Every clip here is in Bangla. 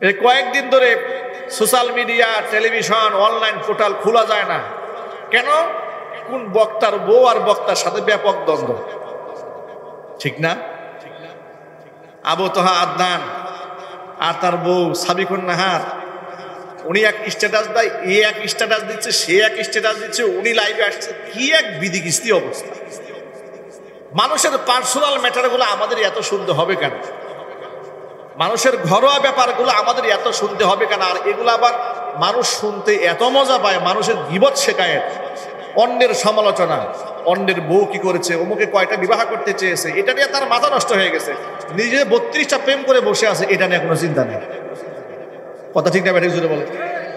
এই কয়েকদিন ধরে social media, television, online portal খোলা যায় না কেন? কোন বক্তার বউ আর বক্তার সাথে ব্যাপক দ্বন্দ্ব, ঠিক না? আবু তোহা আদনান আর তার বউ সাবিকুন নাহার, উনি এক স্ট্যাটাস দেয়, এ এক স্ট্যাটাস দিচ্ছে, সে এক স্ট্যাটাস দিচ্ছে, উনি লাইভে আসছে। কি এক বিদিকিস্তি অবস্থা! মানুষের পার্সোনাল ম্যাটারগুলো আমাদের এত শুনতে হবে কেন? মানুষের ঘরোয়া ব্যাপারগুলো আমাদের এত শুনতে হবে কেন? আর এগুলো আবার মানুষ শুনতে এত মজা পায়, মানুষের গীবত শেখায়েত, অন্যের সমালোচনা, অন্যের বউ কি করেছে, অমুকে কয়টা বিবাহ করতে চেয়েছে, এটা নিয়ে তার মাথা নষ্ট হয়ে গেছে। নিজে 32টা প্রেম করে বসে আছে, এটা নিয়ে কোনো চিন্তা নেই। কথা ঠিক না ব্যাটিক জুড়ে বলে?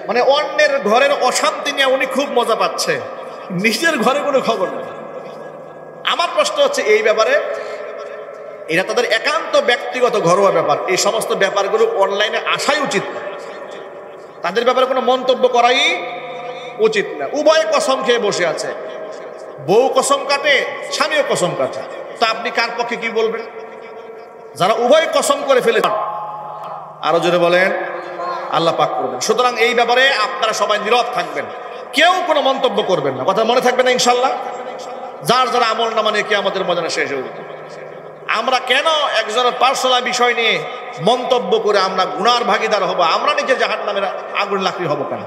মানে অন্যের ঘরের অশান্তি নিয়ে উনি খুব মজা পাচ্ছে, নিজের ঘরে কোনো খবর নেই। আমার প্রশ্ন হচ্ছে এই ব্যাপারে, এটা তাদের একান্ত ব্যক্তিগত ঘরোয়া ব্যাপার, এই সমস্ত ব্যাপারগুলো অনলাইনে আসাই উচিত না, তাদের ব্যাপারে কোনো মন্তব্য করাই উচিত না। উভয় কসম খেয়ে বসে আছে, বউ কসম কাটে, স্বামীও কসম কাটে, তো আপনি কার পক্ষে কি বলবেন? যারা উভয় কসম করে ফেলেছেন, আরো জোরে বলেন আল্লাহ পাক করবেন। সুতরাং এই ব্যাপারে আপনারা সবাই নীরব থাকবেন, কেউ কোনো মন্তব্য করবেন না, কথা মনে থাকবে না ইনশাল্লাহ। যার যারা আমল নামা নিয়ে কিয়ামতের ময়দানে শেষ হয়ে যাবে। আমরা কেন একজনের পার্সোনাল বিষয় নিয়ে মন্তব্য করে আমরা গুনার ভাগীদার হব? আমরা নিজে জাহান্নামের আগুন লাকড়ি হব কেন?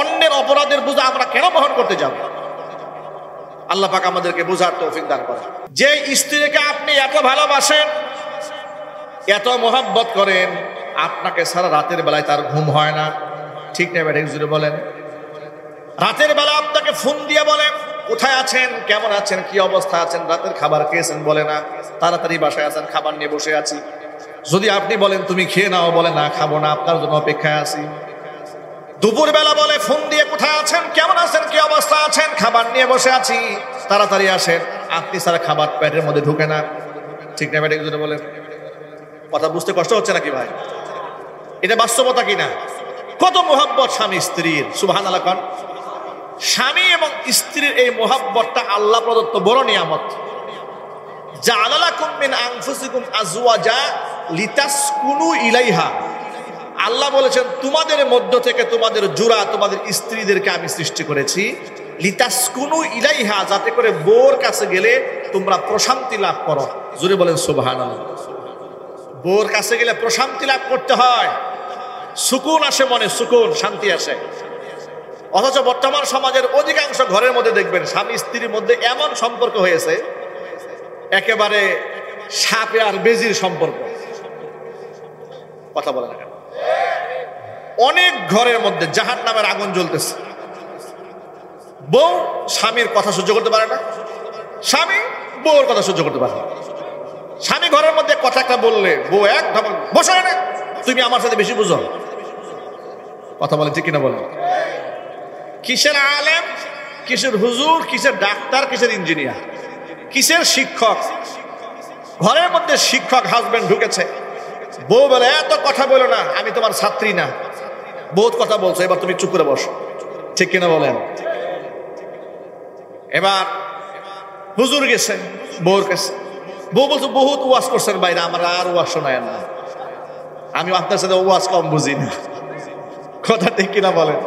অন্যের অপরাধের বোঝা আমরা কেন বহন করতে যাব? আল্লাহ পাক আমাদেরকে বোঝার তৌফিক দান করেন। যে স্ত্রীকে আপনি এত ভালোবাসেন, এত মোহাব্বত করেন, আপনাকে সারা রাতের বেলায় তার ঘুম হয় না, ঠিক না ব্যাটিক জুড়ে বলেন? রাতের বেলা আপনাকে ফোন দিয়ে বলেন কোথায় আছেন, কেমন আছেন, কি অবস্থা আছেন, রাতের খাবার খেয়েছেন, বলে না তাড়াতাড়ি বাসায় আছেন, খাবার নিয়ে বসে আছি। যদি আপনি বলেন তুমি খেয়ে নাও, বলে না খাবো না, আপনার জন্য অপেক্ষায় আছি। দুপুর বেলা বলে ফোন দিয়ে কোথায় আছেন, কেমন আছেন, কি অবস্থা আছেন, খাবার নিয়ে বসে আছি, তাড়াতাড়ি আসেন। আপনি সারা খাবার পেটের মধ্যে ঢুকে না, ঠিক না ব্যাটিক জুড়ে বলেন? কথা বুঝতে কষ্ট হচ্ছে নাকি ভাই? এটা বাস্তবতা কিনা? কত মোহাব্বত স্বামী স্ত্রীর, সুবহানাল্লাহ খান। স্বামী এবং স্ত্রীর এই মোহাব্বতটা আল্লাহ প্রদত্ত বড় নিয়ামত। জাআলা লাকুম মিন আনফুসিকুম আজওয়াজা লিতাসকুনু ইলাইহা। আল্লাহ বলেছেন তোমাদের মধ্য থেকে তোমাদের জোড়া, তোমাদের স্ত্রীদেরকে আমি সৃষ্টি করেছি, লিতাসকুনু ইলাইহা, যাতে করে বউর কাছে গেলে তোমরা প্রশান্তি লাভ করো। জোরে বলেন সুবহানাল্লাহ। বউর কাছে গেলে প্রশান্তি লাভ করতে হয়, সুকুন আসে মনে, সুকুন, শান্তি আসে। অথচ বর্তমান সমাজের অধিকাংশ ঘরের মধ্যে দেখবেন স্বামী স্ত্রীর মধ্যে এমন সম্পর্ক হয়েছে, একেবারে সাপে আর বেজির সম্পর্ক। কথা বলে না কেন? অনেক ঘরের মধ্যে জাহান্নামের আগুন জ্বলতেছে। বউ স্বামীর কথা সহ্য করতে পারে না, স্বামী বউর কথা সহ্য করতে পারে না। স্বামী ঘরের মধ্যে কথা একটা বললে বউ এক ধমক, বসে না, তুমি আমার সাথে বেশি বুঝো। কথা বলে ঠিক কিনা বলেন? কিসের আলেম, কিসের হুজুর, কিসের ডাক্তার, কিসের ইঞ্জিনিয়ার, কিসের শিক্ষক? ঘরের মধ্যে শিক্ষক হাজবেন্ড ঢুকেছে, বউ বলে এত কথা বলো না, আমি তোমার ছাত্রী না, বহুত কথা বলছো, এবার তুমি চুপ করে বসো, ঠিক কিনা বলেন? এবার হুজুর গেছে বউর কাছে, বউ বলছো বহুত ওয়াজ করছেন বাইরে, আমার আর ওয়াজ শোনায় না, আমি আপনার সাথে ওয়াজ কম বুঝি না। কথা ঠিক কিনা বলেন?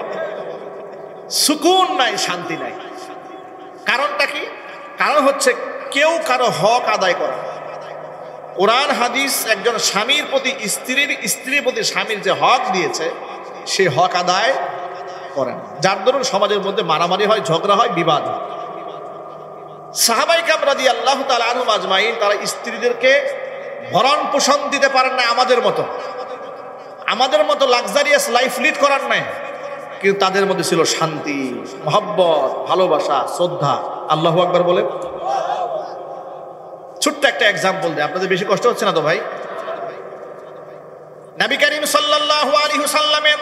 সুকুন নাই, শান্তি নাই। কারণটা কি? কারণ হচ্ছে কেউ কারো হক আদায় করা। কোরআন হাদিস একজন স্বামীর প্রতি স্ত্রীর প্রতি স্বামীর যে হক দিয়েছে, সে হক আদায় করেন, যার দরুন সমাজের মধ্যে মারামারি হয়, ঝগড়া হয়, বিবাদ হয়। সাহাবায়ে কেরাম রাদিয়াল্লাহু তাআলা আনহুম আজমাইন, তারা স্ত্রীদেরকে ভরণ পোষণ দিতে পারেন না আমাদের মতো লাক্সারিয়াস লাইফ লিড করার নাই, কিন্তু তাদের মধ্যে ছিল শান্তি, মহব্বত, ভালোবাসা, শ্রদ্ধা। আল্লাহু আকবার বলে। ছোট্ট একটা এক্সাম্পল দেয়, আপনাদের বেশি কষ্ট হচ্ছে না তো ভাই? নবী করিম সাল্লাল্লাহু আলাইহি ওয়াসাল্লামের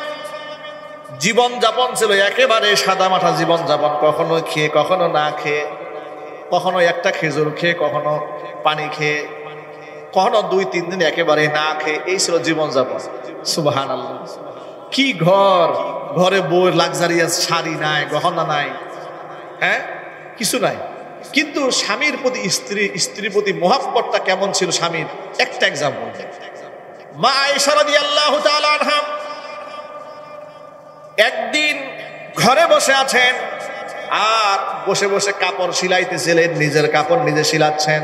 জীবন যাপন ছিল একেবারে সাদামাটা জীবন যাপন, কখনো খেয়ে কখনো না খেয়ে, কখনো একটা খেজুর খেয়ে, কখনো পানি খেয়ে, কখনো 2-3 দিন একেবারে না খেয়ে, এই ছিল জীবন যাপন। সুবহানাল্লাহ। কি ঘর, ঘরে বউয়ের লাক্সারিয়াস শাড়ি নাই, গহনা নাই, হ্যাঁ কিছু নাই, কিন্তু স্বামীর প্রতি স্ত্রীর প্রতি মহব্বতটা কেমন ছিল স্বামীর, একটা এক্সাম্পল। মা আয়েশা রাদিয়াল্লাহু তাআলা একদিন ঘরে বসে আছেন আর বসে বসে কাপড় সিলাইতেছিলেন, নিজের কাপড় নিজে সিলাচ্ছেন।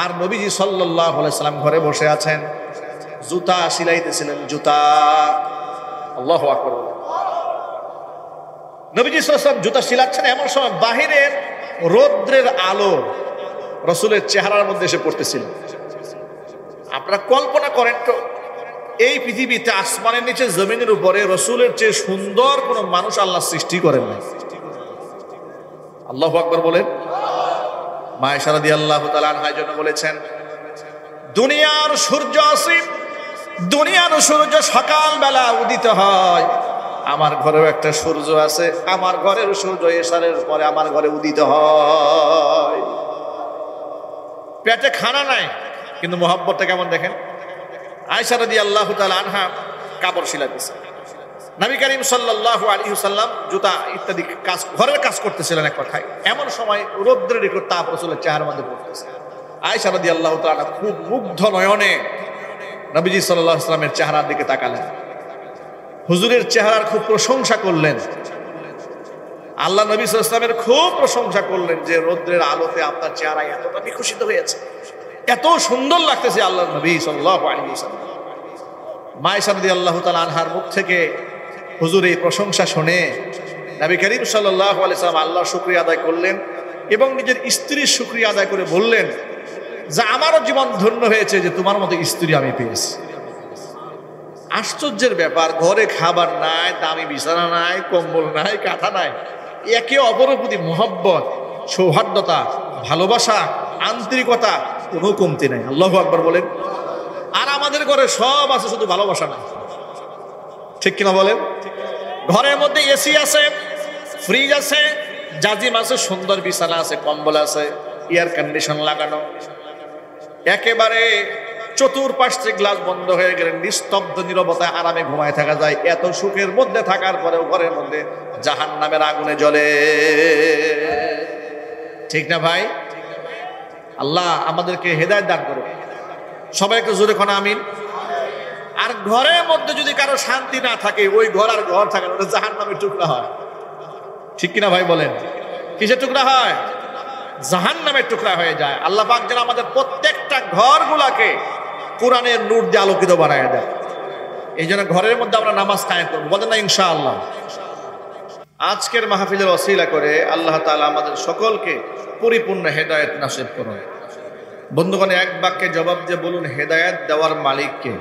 আর নবীজি সাল্লাল্লাহু আলাইহি সাল্লাম ঘরে বসে আছেন, জুতা সিলাইতেছিলেন, জুতা। আল্লাহু আকবার। নবীজি সাল্লাল্লাহু আলাইহি সাল্লাম জুতা সিলাচ্ছেন, এমন সময় বাহিরের রৌদ্রের আলো রাসূলের চেহারার মধ্যে এসে পড়তেছিল। আপনারা কল্পনা করেন তো, এই পৃথিবীতে আসমানের নিচে জমিনের উপরে রাসূলের চেয়ে সুন্দর কোন মানুষ আল্লাহ সৃষ্টি করেন না। আল্লাহু আকবার বলেন। মা আয়েশা রাদিয়াল্লাহু তাআলা আনহা জন্য বলেছেন, দুনিয়ার সূর্য আছে, দুনিয়ার সূর্য সকালবেলা উদিত হয়, আমার ঘরেও একটা সূর্য আছে, আমার ঘরের সূর্য এশারের পরে আমার ঘরে উদিত হয়। পেটে খানা নাই কিন্তু মোহাব্বতটা কেমন দেখেন। আয়েশা রাদিয়াল্লাহু তাআলা আনহা কাপড় সিলাইতেছে, নবী করিম সাল্লাল্লাহু আলাইহি ওয়াসাল্লাম জুতা ইত্যাদি কাজ, ঘরের কাজ করতেছিলেন এক কথায়। এমন সময় রৌদ্রের একটু তাপ রাসূলের চেহারার মধ্যে পড়তেছে। আয়েশা রাদিয়াল্লাহু তাআলা খুব মুগ্ধ নয়নে নবীজি সাল্লাল্লাহু আলাইহি ওয়াসাল্লামের চেহারার দিকে তাকালেন, হুজুরের চেহারার খুব প্রশংসা করলেন। আল্লাহ নবী সাল্লাল্লাহু আলাইহি ওয়াসাল্লামের খুব প্রশংসা করলেন যে রৌদ্রের আলোতে আপনার চেহারা এতটা বিকশিত হয়েছে, এত সুন্দর লাগতেছে আল্লাহ নবী সাল্লাল্লাহু আলাইহি ওয়াসাল্লাম। মা আয়েশা রাদিয়াল্লাহু তাআলা আনহার মুখ থেকে হুজুর এই প্রশংসা শুনে নবী করিম সাল্লাল্লাহু আলাইহি ওয়াসাল্লাম আল্লাহর শুকরিয়া আদায় করলেন এবং নিজের স্ত্রীর শুকরিয়া আদায় করে বললেন যে আমারও জীবন ধন্য হয়েছে যে তোমার মতো স্ত্রী আমি পেয়েছি। আশ্চর্যের ব্যাপার, ঘরে খাবার নাই, দামি বিছানা নাই, কম্বল নাই, কাঁথা নাই, একে অপরের প্রতি মহব্বত, সৌহার্দ্যতা, ভালোবাসা, আন্তরিকতা কোনো কমতি নাই। আল্লাহু আকবার বলেন। আর আমাদের ঘরে সব আছে, শুধু ভালোবাসা নাই। ঠিক কিনা বলেন? ঘরের মধ্যে এসি আছে, ফ্রিজ আছে, জাজিম আছে, সুন্দর বিছানা আছে, কম্বল আছে, এয়ার কন্ডিশন লাগানো, একেবারে চতুর্পাশ থেকে গ্লাস বন্ধ হয়ে গেলে নিস্তব্ধ নীরবতায় আরামে ঘুমায় থাকা যায়। এত সুখের মধ্যে থাকার পরেও ঘরের মধ্যে জাহান্নামের আগুনে জ্বলে। ঠিক না ভাই? আল্লাহ আমাদেরকে হেদায়েত দান করুন। সবাই একটু জোরে কোন আমিন। আর ঘরের মধ্যে যদি কারো শান্তি না থাকে, ওই ঘর আর ঘর থাকে না, ওটা জাহান্নামের টুকরা হয়। ঠিক কিনা ভাই বলেন? কিসের টুকরা হয়? জাহান্নামের টুকরা হয়ে যায়। আল্লাহ পাক যেন আমাদের প্রত্যেকটা ঘরগুলাকে কোরআনের নূর দিয়ে আলোকিত বানায় দেয়। এই জন্য ঘরের মধ্যে আমরা নামাজ কায়েম করবো, বলেন না ইনশাআল্লাহ। আজকের মাহফিলের ওসিলা করে আল্লাহ তাআলা আমাদের সকলকে পরিপূর্ণ হেদায়েত নসিব করুন। বন্ধুগণ, এক বাক্যে জবাব দিয়ে বলুন, হেদায়েত দেওয়ার মালিক কে?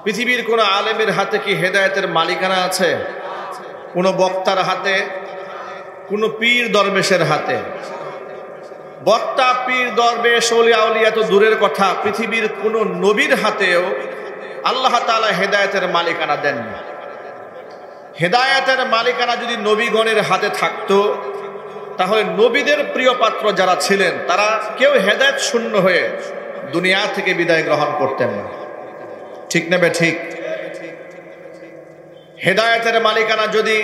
পৃথিবীর কোন আলেমের হাতে কি হেদায়েতের মালিকানা আছে? কোন বক্তার হাতে? কোন পীর দরবেশের হাতে? বক্তা, পীর, দরবেশ, ওলিয়া আউলিয়া তো দূরের কথা, পৃথিবীর কোন নবীর হাতেও আল্লাহ তাআলা হেদায়েতের মালিকানা দেননি। হেদায়েতের মালিকানা যদি নবীগণের হাতে থাকতো, তাহলে নবীদের প্রিয় পাত্র যারা ছিলেন তারা কেউ হেদায়েত শূন্য হয়ে দুনিয়া থেকে বিদায় গ্রহণ করতেন না। ঠিক নেবে ঠিক? হেদায়েতের মালিকানা যদি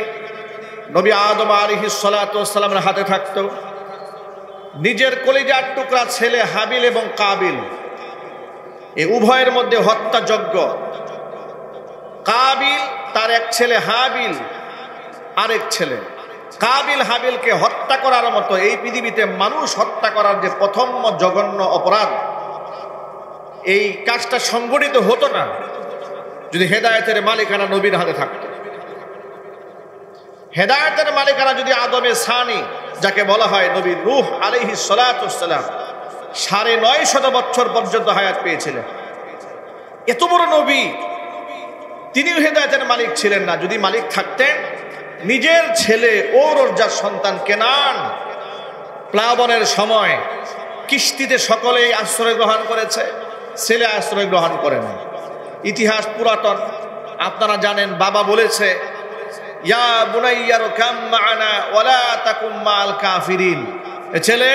নবী আদম আলাইহিস সালাতু ওয়াস সালামের হাতে থাকতো, নিজের কলিজার টুকরা ছেলে হাবিল এবং কাবিল, এই উভয়ের মধ্যে হত্যাযজ্ঞ। কাবিল তার এক ছেলে, হাবিল আরেক ছেলে। কাবিল হাবিলকে হত্যা করার মতো এই পৃথিবীতে মানুষ হত্যা করার যে প্রথম জঘন্য অপরাধ, এই কাজটা সংগঠিত হতো না যদি হেদায়েতের মালিকানা নবীর হাতে থাকতো। হেদায়েতের মালিকানা যদি আদমে সানি, যাকে বলা হয় নবী নূহ আলাইহিস সালাতু ওয়াস সালাম, ৯৫০ বছর পর্যন্ত হায়াত পেয়েছিলেন। এত বড় নবী, তিনিও হেদায়েতের মালিক ছিলেন না। যদি মালিক থাকতেন, নিজের ছেলে ওর যার সন্তান কেনান, প্লাবনের সময় কিস্তিতে সকলেই আশ্রয় গ্রহণ করেছে, ছেলে আশ্রয় গ্রহণ করেন। ইতিহাস পুরাতন, আপনারা জানেন, বাবা বলেছে, ইয়া বুনাইয়া রকাম মা'ানা ওয়ালা তাকুম মা'আল কাফিরিন, এ ছেলে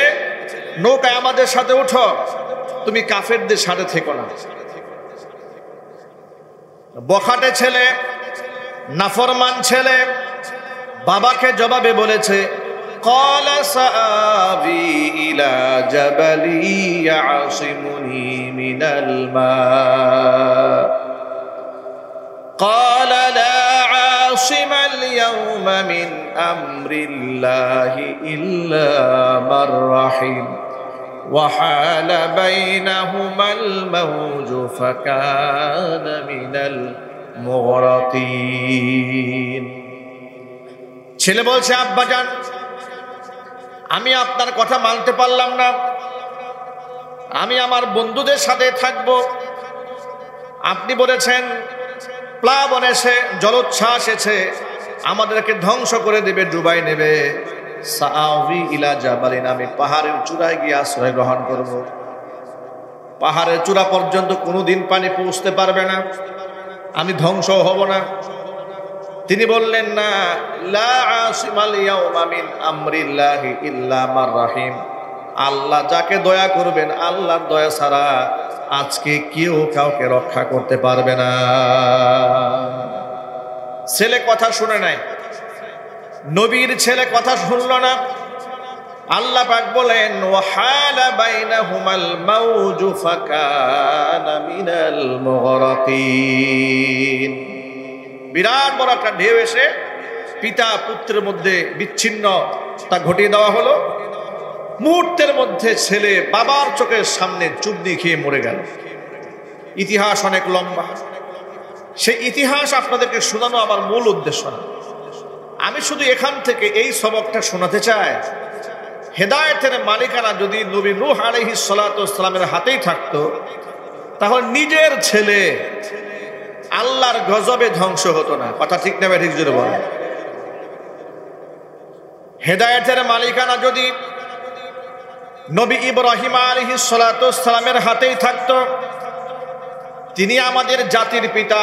নৌকায় আমাদের সাথে উঠো, তুমি কাফেরদের সাথে থেকো না। বখাটে ছেলে, নাফরমান ছেলে বাবাকে জবাবে বলেছে, ক্বালা সাআবি ইলা জাবালি ইয়াসিমুনি মিনাল মা, ক্বালা লা ইয়াউমা মিন আমরিল্লাহি ইল্লা মার রাহিম ওয়া হালা বাইনাহুমাল মাওজু ফাকানা মিনাল মুগরাকিন। ছেলে বলছে, আব্বাজান, আমি আপনার কথা মানতে পারলাম না, আমি আমার বন্ধুদের সাথে থাকব। আপনি বলেছেন প্লাবন এসে, জলোচ্ছ্বাস এসে আমাদেরকে ধ্বংস করে দেবে, ডুবাই নেবে। সাআউই ইলা জাবালিন, আমি পাহাড়ের চূড়ায় গিয়ে আশ্রয় গ্রহণ করব। পাহাড়ের চূড়া পর্যন্ত কোনোদিন পানি পৌঁছতে পারবে না, আমি ধ্বংস হব না। তিনি বললেন, না, লা আসিমাল ইয়াউমা মিন আমরিল্লাহি ইল্লা মার রাহিম, আল্লাহ যাকে দয়া করবেন, আল্লাহর দয়া ছাড়া আজকে কেউ কাউকে রক্ষা করতে পারবে না। ছেলে কথা শুনে নাই, নবীর ছেলে কথা শুনল না। আল্লাহ পাক বলেন, ওয়া হালা বাইনাহুমাল মাওজু ফাকানা মিনাল মুগরাকিন। বিরাট বড় একটা ঢেউ এসে পিতা পুত্রের মধ্যে বিচ্ছিন্নতা ঘটিয়ে দেওয়া হলো। মুহূর্তের মধ্যে ছেলে বাবার চোখের সামনে চুবনি খেয়ে মরে গেল। ইতিহাস অনেক লম্বা, সেই ইতিহাস আপনাদেরকে শোনানো আমার মূল উদ্দেশ্য না। আমি শুধু এখান থেকে এই সবকটা শোনাতে চাই, হেদায়েতের মালিকানা যদি নবী নূহ আলাইহিস সালাতু ওয়াস সালামের হাতেই থাকতো, তাহলে নিজের ছেলে আল্লাহর গজবে ধ্বংস হতো না। কথা ঠিক না ঠিক জোরে বলেন? হেদায়েতের মালিকানা যদি নবী ইব্রাহিম আলাইহিস সালাতু ওয়াস সালামের হাতেই থাকতো, তিনি আমাদের জাতির পিতা।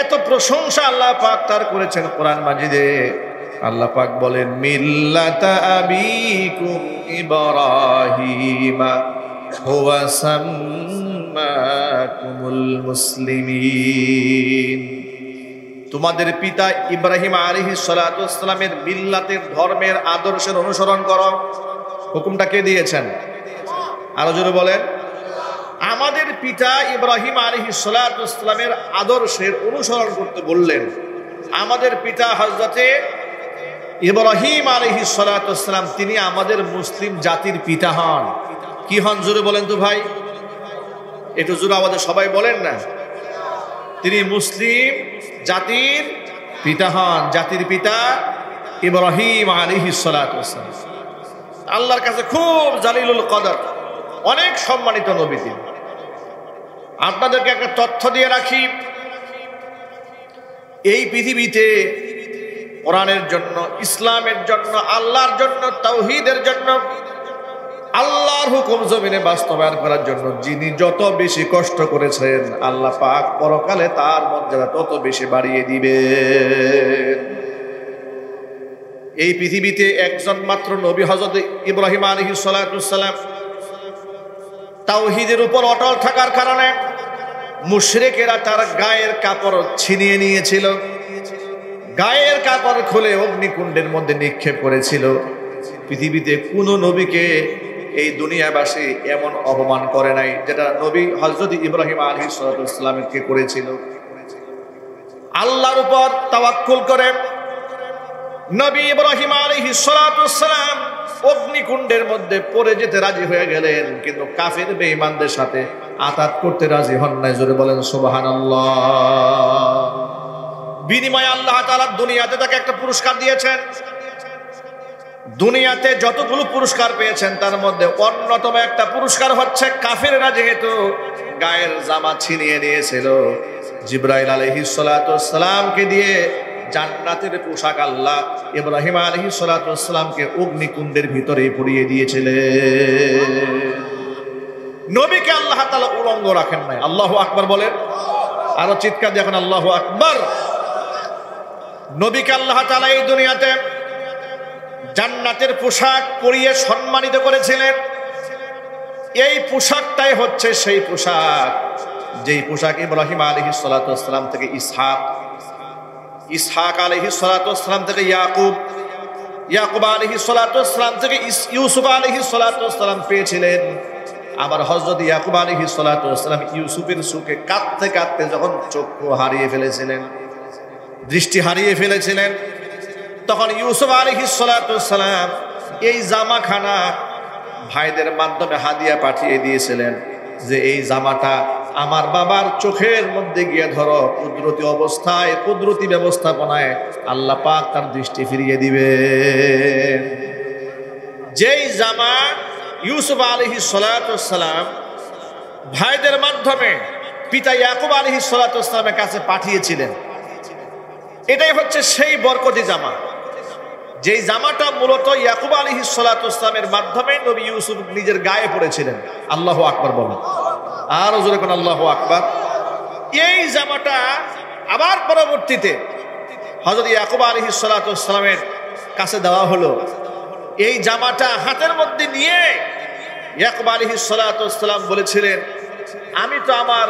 এত প্রশংসা আল্লাহ পাক তার করেছেন কোরআন মাজিদে। আল্লাহ পাক বলেন, মিল্লাতা আবিকুম ইব্রাহিমা হুয়া সাম্মাকুমুল মুসলিমিন। তোমাদের পিতা ইব্রাহিম আলাইহিস সালাতু ওয়াস সালামের মিল্লাতের ধর্মের আদর্শের অনুসরণ করো। হুকুমটা কে দিয়েছেন? আরো জোরে বলেন। আমাদের পিতা ইব্রাহিম আলাইহিস সালাতু ওয়াস সালামের আদর্শের অনুসরণ করতে বললেন। আমাদের পিতা হযরতে ইব্রাহিম আলাইহিস সালাতু ওয়াস সালাম, তিনি আমাদের মুসলিম জাতির পিতা হন। কি হন জোরে বলেন তো ভাই, একটু জোরে আমাদের সবাই বলেন না। তিনি মুসলিম জাতির পিতা হন। জাতির পিতা ইব্রাহিম আলাইহিস সালাতু ওয়াস সালাম আল্লাহর কাছে খুব জালিলুল কদর, অনেক সম্মানিত নবী তিনি। আপনাদেরকে একটা তথ্য দিয়ে রাখি, এই পৃথিবীতে কোরআনের জন্য, ইসলামের জন্য, আল্লাহর জন্য, তাওহীদের জন্য, আল্লাহর হুকুম জমিনে বাস্তবায়ন করার জন্য যিনি যত বেশি কষ্ট করেছেন, আল্লাহ পাক পরকালে তার মর্যাদা তত বেশি বাড়িয়ে দিবেন। এই পৃথিবীতে একজন মাত্র নবী হযরত ইব্রাহিম আলাইহিস সালাতু ওয়াস সালাম। তাওহীদের উপর অটল থাকার কারণে মুশরিকেরা তার গায়ের কাপড় ছিনিয়ে নিয়েছিল, গায়ের কাপড় খুলে অগ্নিকুণ্ডের মধ্যে নিক্ষেপ করেছিল। পৃথিবীতে কোন নবীকে এই দুনিয়াবাসী এমন অপমান করে নাই যেটা নবী হযরত ইব্রাহিম আলাইহিস সালাতু ওয়াস সালামকে করেছিল। আল্লাহর উপর তাওয়াক্কুল করে নবী ইব্রাহিম আলাইহিস সালাতু ওয়াস সালাম অগ্নিকুণ্ডের মধ্যে পড়ে যেতে রাজি হয়ে গেলেন, কিন্তু কাফের বেঈমানদের সাথে আতাত করতে রাজি হন নাই। জোরে বলেন সুবহানাল্লাহ। বিনিময়ে আল্লাহ তাআলা দুনিয়াতে তাকে একটা পুরস্কার দিয়েছেন। দুনিয়াতে যতগুলো পুরস্কার পেয়েছেন তার মধ্যে অন্যতম একটা পুরস্কার হচ্ছে, কাফেররা যেহেতু গায়ের জামা ছিনিয়ে নিয়েছিল, জিবরাইল আলাইহিস সালাতু ওয়াস সালামকে দিয়ে জান্নাতের পোশাক আল্লাহ ইব্রাহিম আলাইহিস সালাতু ওয়াস সালামকে অগ্নিকুণ্ডের ভিতরে পরিয়ে দিয়েছিলেন। নবীকে আল্লাহ তাআলা উলঙ্গ রাখেন নাই। আল্লাহু আকবার বলেন, আরো চিৎকার দিয়ে এখন আল্লাহু আকবার। নবীকে আল্লাহ তাআলা এই দুনিয়াতে জান্নাতের পোশাক পরিয়ে সম্মানিত করেছিলেন। এই পোশাকটাই হচ্ছে সেই পোশাক যেই পোশাক ইব্রাহিম আলাইহিস সালাতু ওয়াস সালাম থেকে ইসহাক আলাইহিস সালাতু ওয়াস সালাম থেকে ইয়াকুব আলাইহিস সালাতু ওয়াস সালাম থেকে ইউসুফ আলাইহিস সালাতু ওয়াস সালাম পেয়েছিলেন। আবার হযরত ইয়াকুব আলাইহিস সালাতু ওয়াস সালাম ইউসুফের সুখে কাঁদতে কাঁদতে যখন চক্ষু হারিয়ে ফেলেছিলেন, দৃষ্টি হারিয়ে ফেলেছিলেন। তখন ইউসুফ আলাইহিস সালাতু ওয়াসসালাম এই জামাখানা ভাইদের মাধ্যমে হাদিয়া পাঠিয়ে দিয়েছিলেন যে এই জামাটা আমার বাবার চোখের মধ্যে গিয়ে ধরো, কুদরতি অবস্থায় কুদরতি ব্যবস্থাপনায় আল্লাহ পাক তার দৃষ্টি ফিরিয়ে দিবে। যেই জামা ইউসুফ আলাইহিস সালাতু ওয়াসসালাম ভাইদের মাধ্যমে পিতা ইয়াকুব আলাইহিস সালাতু ওয়াসসালামের কাছে পাঠিয়েছিলেন, এটাই হচ্ছে সেই বরকতি জামা, যেই জামাটা মূলত ইয়াকুব আলাইহিস সালাতু ওয়াসসালামের মাধ্যমে নবী ইউসুফ নিজের গায়ে পড়েছিলেন। আল্লাহু আকবার বলেন, আরো জোরে কোন আল্লাহু আকবার। এই জামাটা আবার পরবর্তীতে হযরত ইয়াকুব আলাইহিস সালাতু ওয়াসসালামের কাছে দেওয়া হলো। এই জামাটা হাতের মধ্যে নিয়ে ইয়াকুব আলাইহিস সালাতু ওয়াসসালাম বলেছিলেন, আমি তো আমার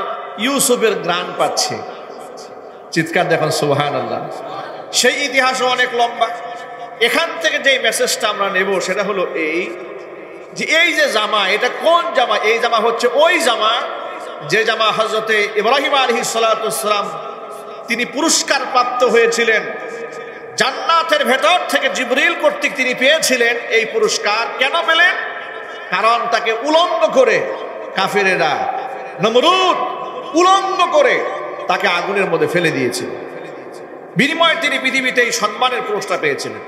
ইউসুফের ঘ্রাণ পাচ্ছি। চিৎকার দেখুন সুবহানাল্লাহ। সেই ইতিহাসও অনেক লম্বা। এখান থেকে যে মেসেজটা আমরা নেব সেটা হলো এই যে এই যে জামা, এটা কোন জামা? এই জামা হচ্ছে ওই জামা যে জামা হযরতে ইব্রাহিম আলাইহিস সালাতু ওয়াসসালাম তিনি পুরস্কার প্রাপ্ত হয়েছিলেন। জান্নাতের ভেতর থেকে জিবরিল কর্তৃক তিনি পেয়েছিলেন এই পুরস্কার। কেন পেলেন? কারণ তাকে উলঙ্গ করে কাফেরেরা, নমরুদ উলঙ্গ করে তাকে আগুনের মধ্যে ফেলে দিয়েছিল। বিনিময়ে তিনি পৃথিবীতে এই সম্মানের পুরস্কার পেয়েছিলেন।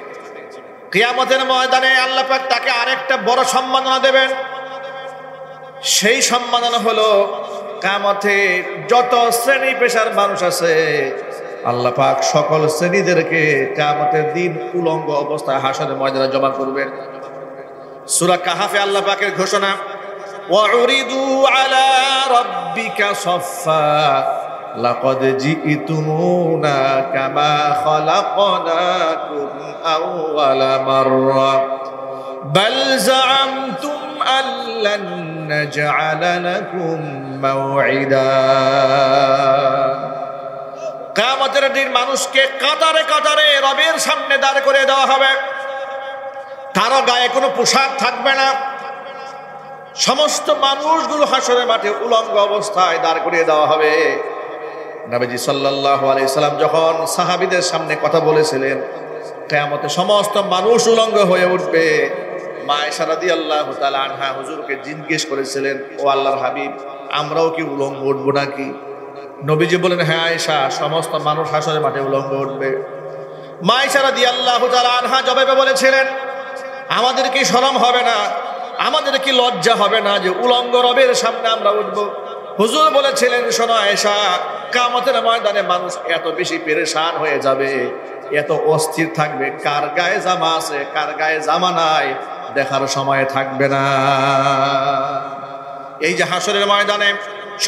কিয়ামতের ময়দানে আল্লাহ পাক তাকে আরেকটা বড় সম্মাননা দেবেন। সেই সম্মাননা হলো কিয়ামতে যত শ্রেণী পেশার মানুষ আছে আল্লাহ পাক সকল শ্রেণীদেরকে কিয়ামতের দিন উলঙ্গ অবস্থায় হাসরের ময়দানে জমা করবেন। সূরা কাহাফে আল্লাহ পাকের ঘোষণা, ওয়াউরিদু আলা রাব্বিকা সাফফা লাকাদ জিইতুমুনা কামা খালাকনাকুম আউওয়ালা মাররা বাল জাআমতুম আল্লান নাজআলা লাকুম মাওঈদা। কিয়ামতের দিন মানুষকে কাতারে কাতারে রবের সামনে দাঁড় করে দেওয়া হবে। কারো গায়ে কোনো পোশাক থাকবে না। সমস্ত মানুষগুলো হাসরের মাঠে উলঙ্গ অবস্থায় দাঁড় করিয়ে দেওয়া হবে। নবীজি সাল্লাল্লাহু আলাইহি সাল্লাম যখন সাহাবীদের সামনে কথা বলেছিলেন, কিয়ামতে সমস্ত মানুষ উলঙ্গ হয়ে উঠবে। মা আয়েশা রাদিয়াল্লাহু তাআলা আনহা হুজুরকে জিজ্ঞেস করেছিলেন, ও আল্লাহর হাবিব, আমরাও কি উলঙ্গ উঠবো নাকি? নবীজি বলেন, হ্যাঁ আয়েশা, সমস্ত মানুষ হাসরের মাঠে উলঙ্গ উঠবে। মা আয়েশা রাদিয়াল্লাহু তাআলা আনহা জবাবে বলেছিলেন, আমাদের কি শরম হবে না, আমাদের কি লজ্জা হবে না যে উলঙ্গ রবের সামনে আমরা উঠবো? হুজুর বলেছিলেন, শোনো আয়েশা, কিয়ামতের ময়দানে মানুষ এত বেশি পেরেশান হয়ে যাবে, এত অস্থির থাকবে, কার গায়ে জামা আছে কার গায়ে জামা নাই দেখার সময় থাকবে না। এই যে হাসরের ময়দানে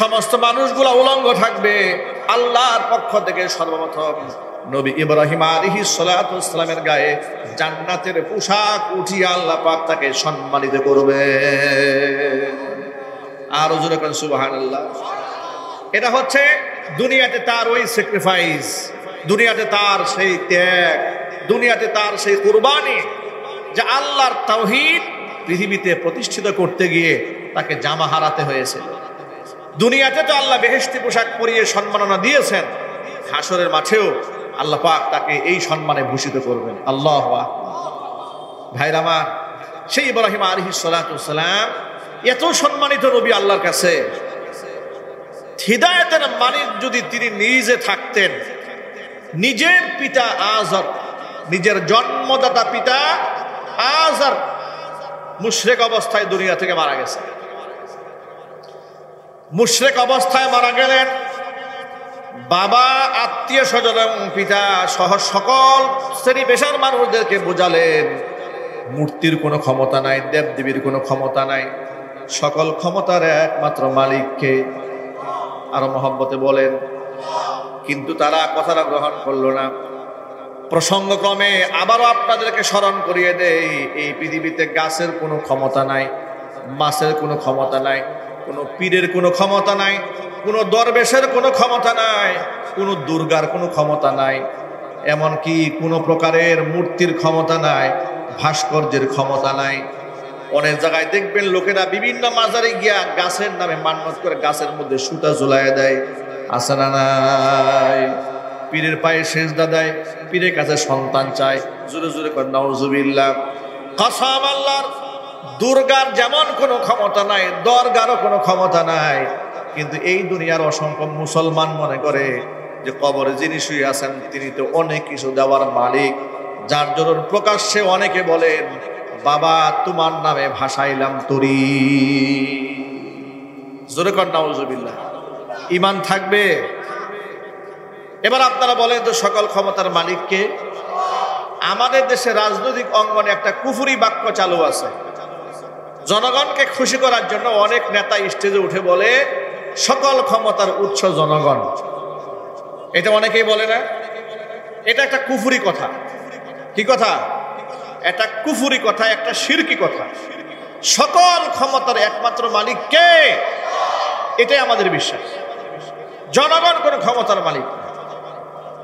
সমস্ত মানুষগুলা উলঙ্গ থাকবে, আল্লাহর পক্ষ থেকে সর্বপ্রথম নবী ইব্রাহিম আলাইহিস সালাতু ওয়াসসালামের গায়ে জান্নাতের পোশাক উঠিয়ে আল্লাহ পাক তাকে সম্মানিত করবে। আর জোরে কোন সুবহানাল্লাহ। এটা হচ্ছে দুনিয়াতে তার ওই স্যাক্রিফাইস, দুনিয়াতে তার সেই ত্যাগ, দুনিয়াতে তার সেই কুরবানি, যে আল্লাহর তাওহীদ পৃথিবীতে প্রতিষ্ঠিত করতে গিয়ে তাকে জামা হারাতে হয়েছে। দুনিয়াতে তো আল্লাহ বেহেশতি পোশাক পরিয়ে সম্মাননা দিয়েছেন, হাসরের মাঠেও আল্লাহ পাক তাকে এই সম্মানে ভূষিত করবেন। আল্লাহু আকবার। ভাইরা আমার, সেই ইব্রাহিম আলাইহিস সালাতু ওয়াসসালাম এত সম্মানিত নবী আল্লাহর কাছে, হিদায়াতের মালিক যদি তিনি নিজে থাকতেন, নিজের পিতা আযর, নিজের জন্মদাতা পিতা আযর মুশরিক অবস্থায় দুনিয়া থেকে মারা গেছে। মুশরিক অবস্থায় মারা গেলেন। বাবা, আত্মীয় স্বজন এবং পিতা সহ সকল শ্রেণী পেশার মানুষদেরকে বোঝালেন, মূর্তির কোনো ক্ষমতা নাই, দেবদেবীর কোনো ক্ষমতা নাই, সকল ক্ষমতার একমাত্র মালিককে। আরো মহব্বতে বলেন, কিন্তু তারা কথাটা গ্রহণ করলো না। প্রসঙ্গক্রমে আবারও আপনাদেরকে স্মরণ করিয়ে দেই, এই পৃথিবীতে গাছের কোনো ক্ষমতা নাই, মাছের কোনো ক্ষমতা নাই, কোনো পীরের কোনো ক্ষমতা নাই, কোনো দরবেশের কোনো ক্ষমতা নাই, কোনো দুর্গার কোনো ক্ষমতা নাই, এমনকি কোনো প্রকারের মূর্তির ক্ষমতা নাই, ভাস্কর্যের ক্ষমতা নাই। অনেক জায়গায় দেখবেন লোকেরা বিভিন্ন মাজারে গিয়া গাছের নামে মান্যত করে গাছের মধ্যে সুতা ঝুলাইয়া দেয়, আছে না নাই? পীরের পায়ে সেজদা দেয়, পীরের কাছে সন্তান চায়। জোরে জোরে কর নাউজুবিল্লাহ। কসম আল্লাহর, দুর্গার যেমন কোনো ক্ষমতা নাই, দরগারও কোনো ক্ষমতা নাই, কিন্তু এই দুনিয়ার অসংখ্য মুসলমান মনে করে যে কবরে যিনি শুয়ে আছেন তিনি তো অনেক কিছু দেওয়ার মালিক, যার জন্য প্রকাশ্যে অনেকে বলেন বাবা তোমার নামে ভাসাইলাম তরি। জোরে কর নাউজুবিল্লাহ। ঈমান থাকবে? এবার আপনারা বলেন তো সকল ক্ষমতার মালিককে? আমাদের দেশে রাজনৈতিক অঙ্গনে একটা কুফরি বাক্য চালু আছে। জনগণকে খুশি করার জন্য অনেক নেতা স্টেজে উঠে বলে সকল ক্ষমতার উৎস জনগণ। এটা অনেকেই বলে না? এটা একটা কুফরি কথা। কি কথা? এটা কুফরি কথা, একটা শিরকি কথা। সকল ক্ষমতার একমাত্র মালিক কে? এটাই আমাদের বিশ্বাস। জনগণ কোন ক্ষমতার মালিক না,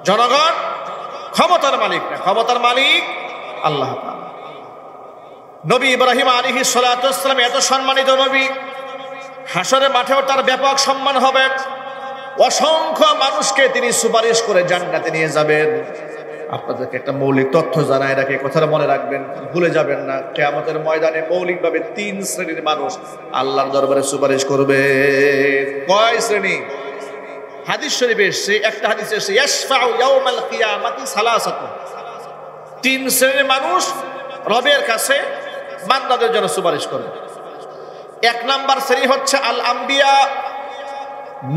জনগণ ক্ষমতার মালিক না, ক্ষমতার মালিক আল্লাহ তাআলা। নবী ইব্রাহিম আলাইহিস সালাতু ওয়াস সালাম এত সম্মানিত নবী, হাসরের মাঠেও তার ব্যাপক সম্মান হবে। অসংখ্য মানুষকে তিনি সুপারিশ করে জান্নাতে নিয়ে যাবেন। আপনাদেরকে একটা মৌলিক তথ্য জানায় রাখি, কথাটা মনে রাখবেন, ভুলে যাবেন না। কিয়ামতের ময়দানে মৌলিকভাবে 3 শ্রেণীর মানুষ আল্লাহর দরবারে সুপারিশ করবে। কয় শ্রেণী? হাদিস শরীফে এসেছে, একটা হাদিসে এসেছে ইয়াশফাউ ইয়াউমাল কিয়ামাতি সালাসাতুন। 3 শ্রেণীর মানুষ রবের কাছে বান্দাদের জন্য সুপারিশ করবে। 1 নাম্বার শ্রেণী হচ্ছে আল আম্বিয়া,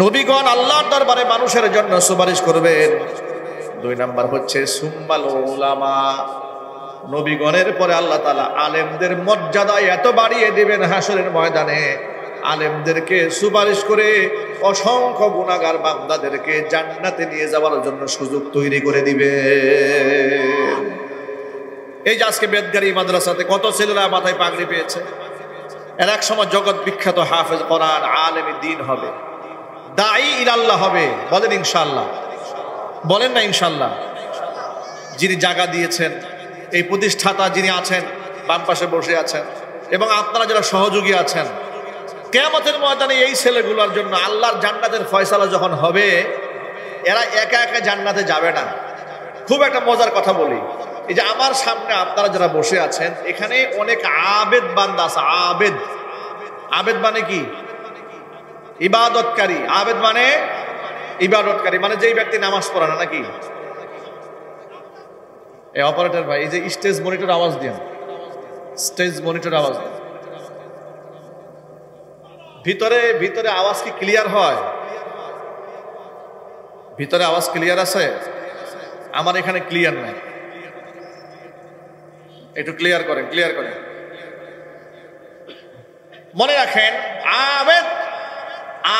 নবীগণ আল্লাহর দরবারে মানুষের জন্য সুপারিশ করবেন। 2 নাম্বার হচ্ছে সুম্মাল উলামা, নবীগণের পরে আল্লাহ তাআলা আলেমদের মর্যাদা এত বাড়িয়ে দিবেন হাসরের ময়দানে, আলেমদেরকে সুপারিশ করে অসংখ্য গুনাহগার বান্দাদেরকে জান্নাতে নিয়ে যাওয়ার জন্য সুযোগ তৈরি করে দিবে। এই যে আজকে বেদগাড়ি মাদ্রাসাতে কত ছেলেরা মাথায় পাগড়ি পেয়েছে, এর এক সময় জগৎ বিখ্যাত হাফেজ কোরআন, আলেম দ্বীন হবে, দাঈ ইলাল্লাহ হবে। বলেন ইনশাআল্লাহ? বলেন না ইনশাআল্লাহ? যিনি জায়গা দিয়েছেন, এই প্রতিষ্ঠাতা যিনি আছেন, বাম পাশে বসে আছেন, এবং আপনারা যারা সহযোগী আছেন, কিয়ামতের ময়দানে এই ছেলেগুলোর জন্য আল্লাহর জান্নাতের ফয়সালা যখন হবে, এরা একা একা জান্নাতে যাবে না। খুব একটা মজার কথা বলি, এই যে আমার সামনে আপনারা যারা বসে আছেন, এখানে অনেক আবেদ বান্দা আছে। আবেদ, আবেদ মানে কি? ইবাদতকারী। আবেদ মানে ইবাদতকারী, মানে যেই ব্যক্তি নামাজ পড়ে না, নাকি? এই অপারেটর ভাই, এই যে স্টেজ মনিটর আওয়াজ দেন, স্টেজ মনিটর আওয়াজ দেন। ভিতরে ভিতরে আওয়াজ কি ক্লিয়ার হয়? ভিতরে আওয়াজ ক্লিয়ার আছে? আমার এখানে ক্লিয়ার নাই, একটু ক্লিয়ার করেন, ক্লিয়ার করেন। মনে রাখেন, আবেদ,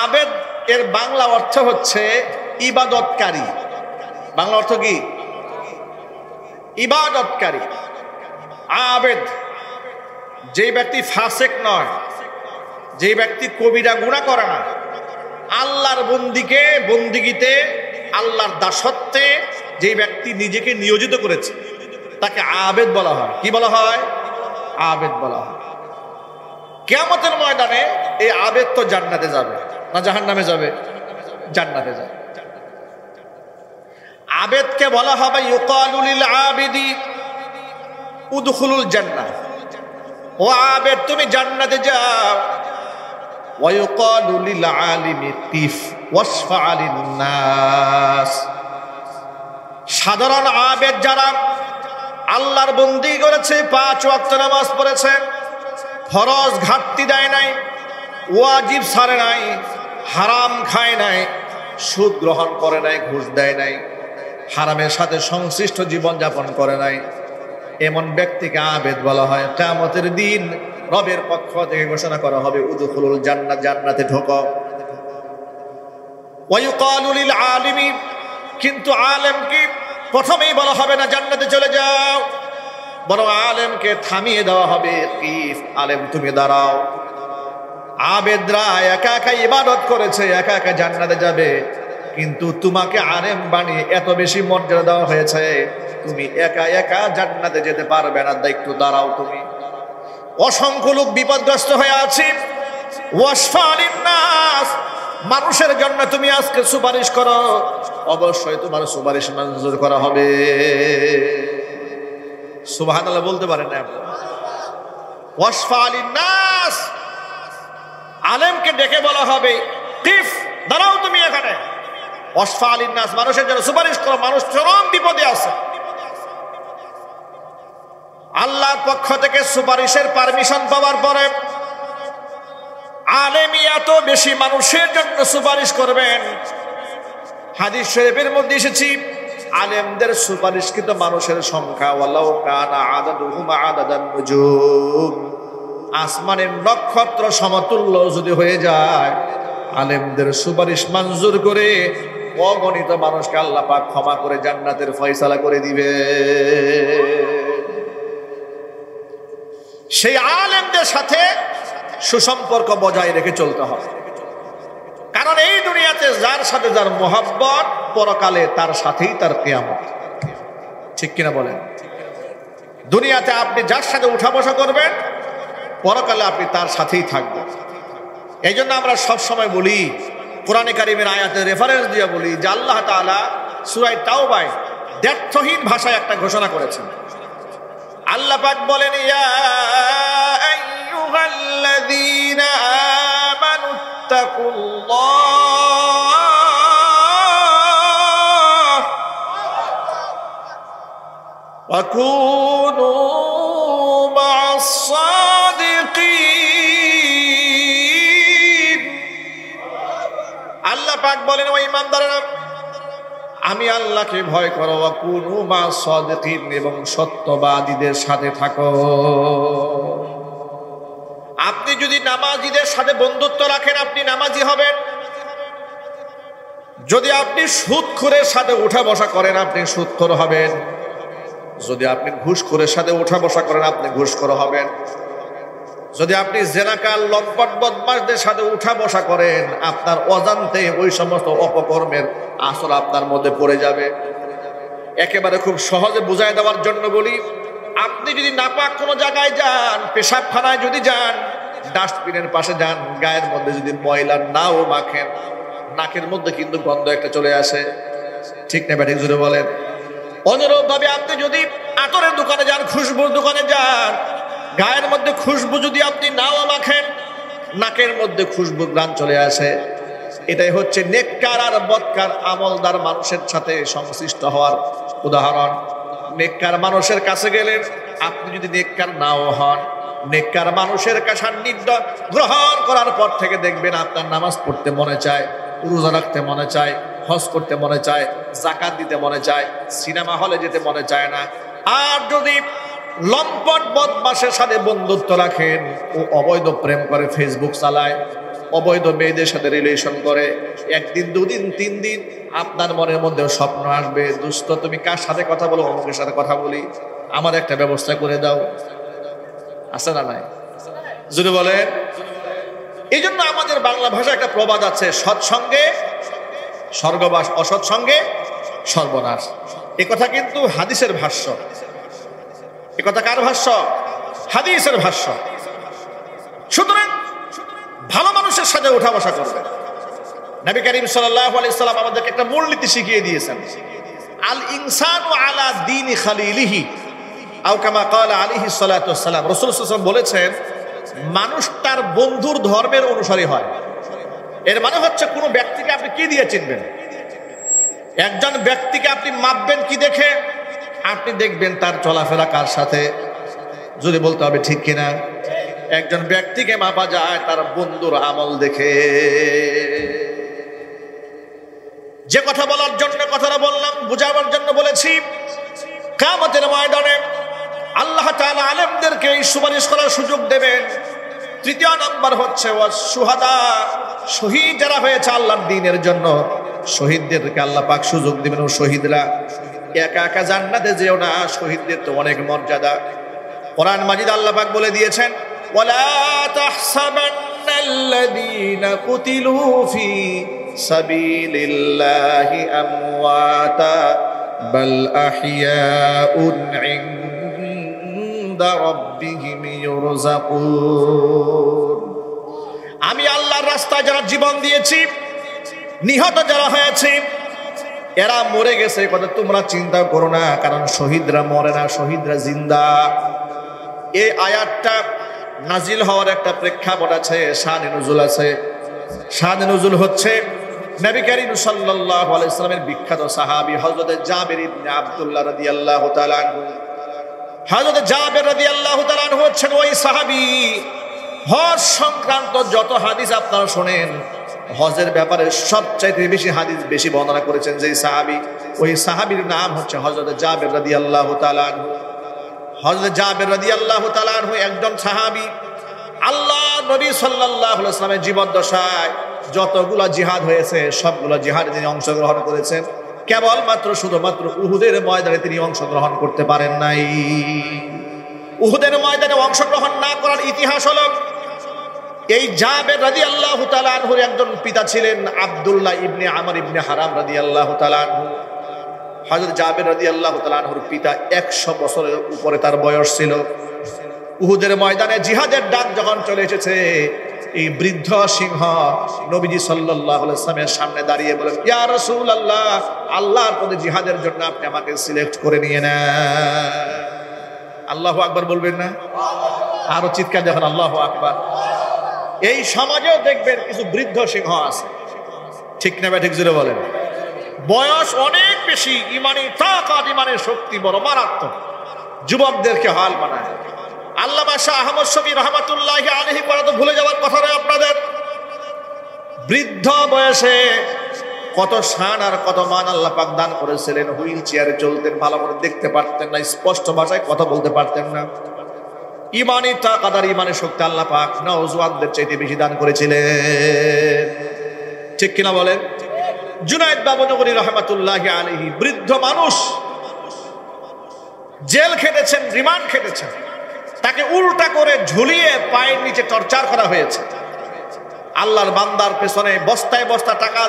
আবেদ এর বাংলা অর্থ হচ্ছে ইবাদতকারী। বাংলা অর্থ কি? ইবাদতকারী। আবেদ যেই ব্যক্তি ফাসেক নয়, যেই ব্যক্তি কবিরা গুনাহ করে না, আল্লাহর বন্দিগিতে, আল্লাহর দাসত্বে যেই ব্যক্তি নিজেকে নিয়োজিত করেছে, তাকে আবেদ বলা হয়। কি বলা হয়? আবেদ বলা হয়। কিয়ামতের ময়দানে এই আবেদ তো জান্নাতে যাবে না জাহান্নামে যাবে? জান্নাতে যাবে। আবেদকে বলা হবে ইউকালু লিল আবিদি উদখুলুল জান্নাহ, ও আবেদ তুমি জান্নাতে যাও। ওয়া ইউকালু লিল আলিমি কিফ ওয়াশফা লিন নাস, সাধারণ আবেদ যারা আল্লাহর বন্দি করেছে, 5 ওয়াক্ত নামাজ পড়েছে, ফরজ ঘাটতি দেয় নাই, ওয়াজিব ছাড়ে নাই, হারাম খায় নাই, সুদ গ্রহণ করে নাই, ঘুষ দেয় নাই, হারামের সাথে সংশ্লিষ্ট জীবন যাপন করে নাই, এমন ব্যক্তিকে আবেদ বলা হয়। কিয়ামতের দিন রবের পক্ষ থেকে ঘোষণা করা হবে উদখুলুল জান্নাত, জান্নাতে ঢোকো। ওয়া ইউকালু লিল আলিমি, কিন্তু আলেমকে প্রথমেই বলা হবে না জান্নাতে চলে যাও, বরং আলেমকে থামিয়ে দেওয়া হবে। কিফ, আলেম তুমি দাঁড়াও। আবেদরা একা একা ইবাদত করেছে, একা একা জান্নাতে যাবে, কিন্তু তোমাকে আলেম বানিয়ে এত বেশি মর্যাদা দেওয়া হয়েছে, তুমি একা একা জান্নাতে যেতে পারবে না, একটু দাঁড়াও তুমি। অসংখ্য লোক বিপদগ্রস্ত হয়ে আছে, ওয়াশফা লিন নাস, মানুষের জন্য তুমি আজকে সুপারিশ করো। অবশ্যই তোমার সুপারিশ মঞ্জুর করা হবে। সুবহানাল্লাহ বলতে পারেন না? ওয়াসফা লিন-নাস, আলেমকে ডেকে বলা হবে কিফ, দাঁড়াও তুমি এখানে। ওয়াসফা লিন-নাস, মানুষের জন্য সুপারিশ করো, মানুষ চরম বিপদে আছে। আল্লাহর পক্ষ থেকে সুপারিশের পারমিশন পাওয়ার পরে আলেমই এত বেশি মানুষের জন্য সুপারিশ করবেন। হাদিস শরীফের মধ্যে এসেছে আলেমদের সুপারিশকৃত মানুষের সংখ্যা ওয়ালাউ কানা আদাদুহুম আদাদান নুজুম, আসমানের নক্ষত্র সমতুল্য যদি হয়ে যায়, আলেমদের সুপারিশ মঞ্জুর করে অগণিত মানুষকে আল্লাহ পাক ক্ষমা করে জান্নাতের ফয়সালা করে দিবে। সেই আলেমদের সাথে সুসম্পর্ক বজায় রেখে চলতে হবে, কারণ এই দুনিয়াতে যার সাথে যার মোহাব্বত, পরকালে তার সাথেই তার কিয়ামত। ঠিক কিনা বলেন? দুনিয়াতে আপনি যার সাথে উঠা বসা করবেন, পরকালে আপনি তার সাথেই থাকবেন। এই জন্য আমরা সবসময় বলি, কোরআনে কারিমের আয়াতের রেফারেন্স দিয়ে বলি যে আল্লাহ তাআলা সূরা তাওবায় দ্ব্যর্থহীন ভাষায় একটা ঘোষণা করেছেন। আল্লাহ পাক বলেন, ইয়া আইয়ুহাল্লাযীনা আমানুত্তাকুল্লাহ ওয়া কুনু মা'আস সাদিকিন। আল্লাহ পাক বলেন, ও ঈমানদাররা, আমি আল্লাহকে ভয় করো, ওয়া কুনু মা'আস সাদিকিন, এবং সত্যবাদীদের সাথে থাকো। আপনি যদি নামাজীদের সাথে বন্ধুত্ব রাখেন, আপনি নামাজি হবেন। যদি আপনি সুদখোরের সাথে উঠা বসা করেন, আপনি সুদখোর হবেন। যদি আপনি ঘুষখোরের সাথে উঠা বসা করেন, আপনি ঘুষখোর হবেন। যদি আপনি জেনাকার লম্পট বদমাশদের সাথে উঠা বসা করেন, আপনার অজান্তে ওই সমস্ত অপকর্মের আসর আপনার মধ্যে পড়ে যাবে। একেবারে খুব সহজে বুঝাই দেওয়ার জন্য বলি, আপনি যদি নাপাক কোনো জায়গায় যান, পেশাবখানায় যদি যান, ডাস্টবিনের পাশে যান, গায়ের মধ্যে যদি ময়লা নাও মাখেন, নাকের মধ্যে কিন্তু গন্ধ একটা চলে আসে। ঠিক না ব্যাটিক জুড়ে বলেন? অনুরূপ ভাবে আপনি যদি আতরের দোকানে যান, খুশবুর দোকানে যান, গায়ের মধ্যে খুশবু যদি আপনি নাও মাখেন, নাকের মধ্যে খুশবু গ্রান চলে আসে। এটাই হচ্ছে নেককার আর বদকার আমলদার মানুষের সাথে সংশ্লিষ্ট হওয়ার উদাহরণ। নেককার মানুষের কাছে গেলেন, আপনি যদি নেককার নাও হন, নেককার মানুষের সান্নিধ্য গ্রহণ করার পর থেকে দেখবেন আপনার নামাজ পড়তে মনে চায়, রোজা রাখতে মনে চায়, হজ করতে মনে চায়, যাকাত দিতে মনে চায়, সিনেমা হলে যেতে মনে চায় না। আর যদি লম্পট বদমাশের সাথে বন্ধুত্ব রাখেন, ও অবৈধ প্রেম করে, ফেসবুক চালায়, অবৈধ মেয়েদের সাথে রিলেশন করে, একদিন দুদিন তিন দিন আপনার মনের মধ্যে স্বপ্ন আসবে, দুষ্ট তুমি কার সাথে কথা বলো? অমুকের সাথে কথা বলি, আমার একটা ব্যবস্থা করে দাও। আছে না নাই? যদি বলেন। এই জন্য আমাদের বাংলা ভাষায় একটা প্রবাদ আছে, সৎসঙ্গে স্বর্গবাস, অসৎসঙ্গে সর্বনাশ। এ কথা কিন্তু হাদিসের ভাষ্য। এ কথা কার ভাষ্য? হাদিসের ভাষ্য। সুতরাং ভালো মানুষের সাথে উঠা বসা করবে। নবী করিম সাল্লাল্লাহু আলাইহি সাল্লাম আমাদেরকে একটা মূলনীতি শিখিয়ে দিয়েছেন, আল ইনসানু আলা দীনি খালিলিহি আও কামা ক্বালা আলাইহিস সালাতু ওয়াস সালাম। রাসূল সাল্লাল্লাহু আলাইহি ওয়াসাল্লাম বলেছেন, মানুষ তার বন্ধুর ধর্মের অনুসারী হয়। এর মানে হচ্ছে কোন ব্যক্তিকে আপনি কি দিয়ে চিনবেন? একজন ব্যক্তিকে আপনি মাপবেন কি দেখে? আপনি দেখবেন তার চলাফেরা কার সাথে, যদি বলতে হবে ঠিক কিনা। একজন ব্যক্তিকে মাপা যায় তার বন্ধুর আমল দেখে। যে কথা বলার জন্য কথাটা বললাম, বুঝাবার জন্য বলেছি, কিয়ামতের ময়দানে আল্লাহ তাআলা আলেমদেরকে এই সুপারিশ করার সুযোগ দেবেন। তৃতীয় নাম্বার হচ্ছে ওয়াসশুহাদা, শহীদ যারা হয়েছে আল্লাহর দ্বীনের জন্য, শহীদদেরকে আল্লাহ পাক সুযোগ দিবেন। ও শহীদরা একা একা জান্নাতে যেও না, শহীদদের তো অনেক মর্যাদা। কোরআন মাজিদ আল্লাহ পাক বলে দিয়েছেন, ওয়ালা তাহসাবান্নাল্লাযীনা কুতিলু ফি সাবিলিল্লাহি আমওয়াতা বাল আহইয়াউন ইনদা রাব্বিহিম ইউরযাকুন। আমি আল্লাহর রাস্তায় যারা জীবন দিয়েছি, নিহত যারা হয়েছে, এরা মরে গেছে কথা তোমরা চিন্তা করো না, কারণ শহীদরা মরে না, শহীদরা জিন্দা। এই আয়াতটা নাজিল হওয়ার একটা প্রেক্ষাপট আছে, শানে নুজুল আছে। শানে নুজুল হচ্ছে নবী করিম সাল্লাল্লাহু আলাইহি সাল্লামের বিখ্যাত সাহাবী হযরত জাবের ইবনে আব্দুল্লাহ রাদিয়াল্লাহু তাআলা আনহু। হযরত জাবের রাদিয়াল্লাহু তাআলা আনহু হচ্ছেন ওই সাহাবী, হজ সংক্রান্ত যত হাদিস আপনারা শোনেন, হজের ব্যাপারে সবচাইতে বেশি বর্ণনা করেছেন যে সাহাবী, ওই সাহাবীর নাম হচ্ছে হযরত জাবের রাদিয়াল্লাহু তাআলা আনহু। হযরত জাবের রাদিয়াল্লাহু তাআলা আনহু একজন সাহাবী। আল্লাহ নবী সাল্লাল্লাহু আলাইহি ওয়াসাল্লামের জীবদ্দশায় যতগুলো জিহাদ হয়েছে সবগুলো জিহাদে তিনি অংশগ্রহণ করেছেন, কেবলমাত্র শুধুমাত্র উহুদের ময়দানে তিনি অংশগ্রহণ করতে পারেন নাই। উহুদের ময়দানে অংশগ্রহণ না করার ইতিহাস হলো, এই জাবের রাদিয়াল্লাহু তাআলা আনহুর একজন পিতা ছিলেন আব্দুল্লাহ ইবনে আমর ইবনে হারাম রাদিয়াল্লাহু তাআলা আনহু। হযরত জাবের রাদিয়াল্লাহু তাআলা আনহুর পিতা 100 বছরের উপরে তার বয়স ছিল। উহুদের ময়দানে জিহাদের ডাক যখন চলে এসেছে, এই বৃদ্ধ সিংহ নবীজি সাল্লাল্লাহু আলাইহি ওয়াসাল্লামের সামনে দাঁড়িয়ে বলেন, ইয়া রাসূলুল্লাহ, আল্লাহর পথে জিহাদের জন্য আপনি আমাকে সিলেক্ট করে নিয়ে নেন। আল্লাহু আকবার বলবেন না? আরো চিৎকার যখন আল্লাহু আকবার। এই সমাজেও দেখবেন কিছু বৃদ্ধ সিংহ আছে, ঠিক না ঠিক জুড়ে বলেন। বয়স অনেক বেশি, ইমানি তাকাত, ইমানের শক্তি বড় মারাত্মক, যুবকদেরকে হাল বানায়। আল্লামা শাহ আহমদ শফী রহমাতুল্লাহি আলাইহি পড়া তো ভুলে যাওয়ার কথা নয় আপনাদের। বৃদ্ধ বয়সে কত শান আর কত মান আল্লাহ পাক দান করেছিলেন। হুইল চেয়ারে চলতেন, ভালো করে দেখতে পারতেন না, স্পষ্ট ভাষায় কথা বলতে পারতেন না। ইমানি তাকাত আর ইমানের শক্তি আল্লাহ পাক নওজওয়ানদের চাইতে বেশি দান করেছিলেন, ঠিক কিনা বলেন? জুনায়েদ বাবনগরী রহমাতুল্লাহি আলাইহি বৃদ্ধ মানুষ, জেল খেটেছেন, রিমান্ড খেটেছেন, তাকে উল্টা করে ঝুলিয়ে পায়ের নিচে টর্চার করা হয়েছে। আল্লাহর বান্দার পেছনে বস্তায় বস্তা টাকা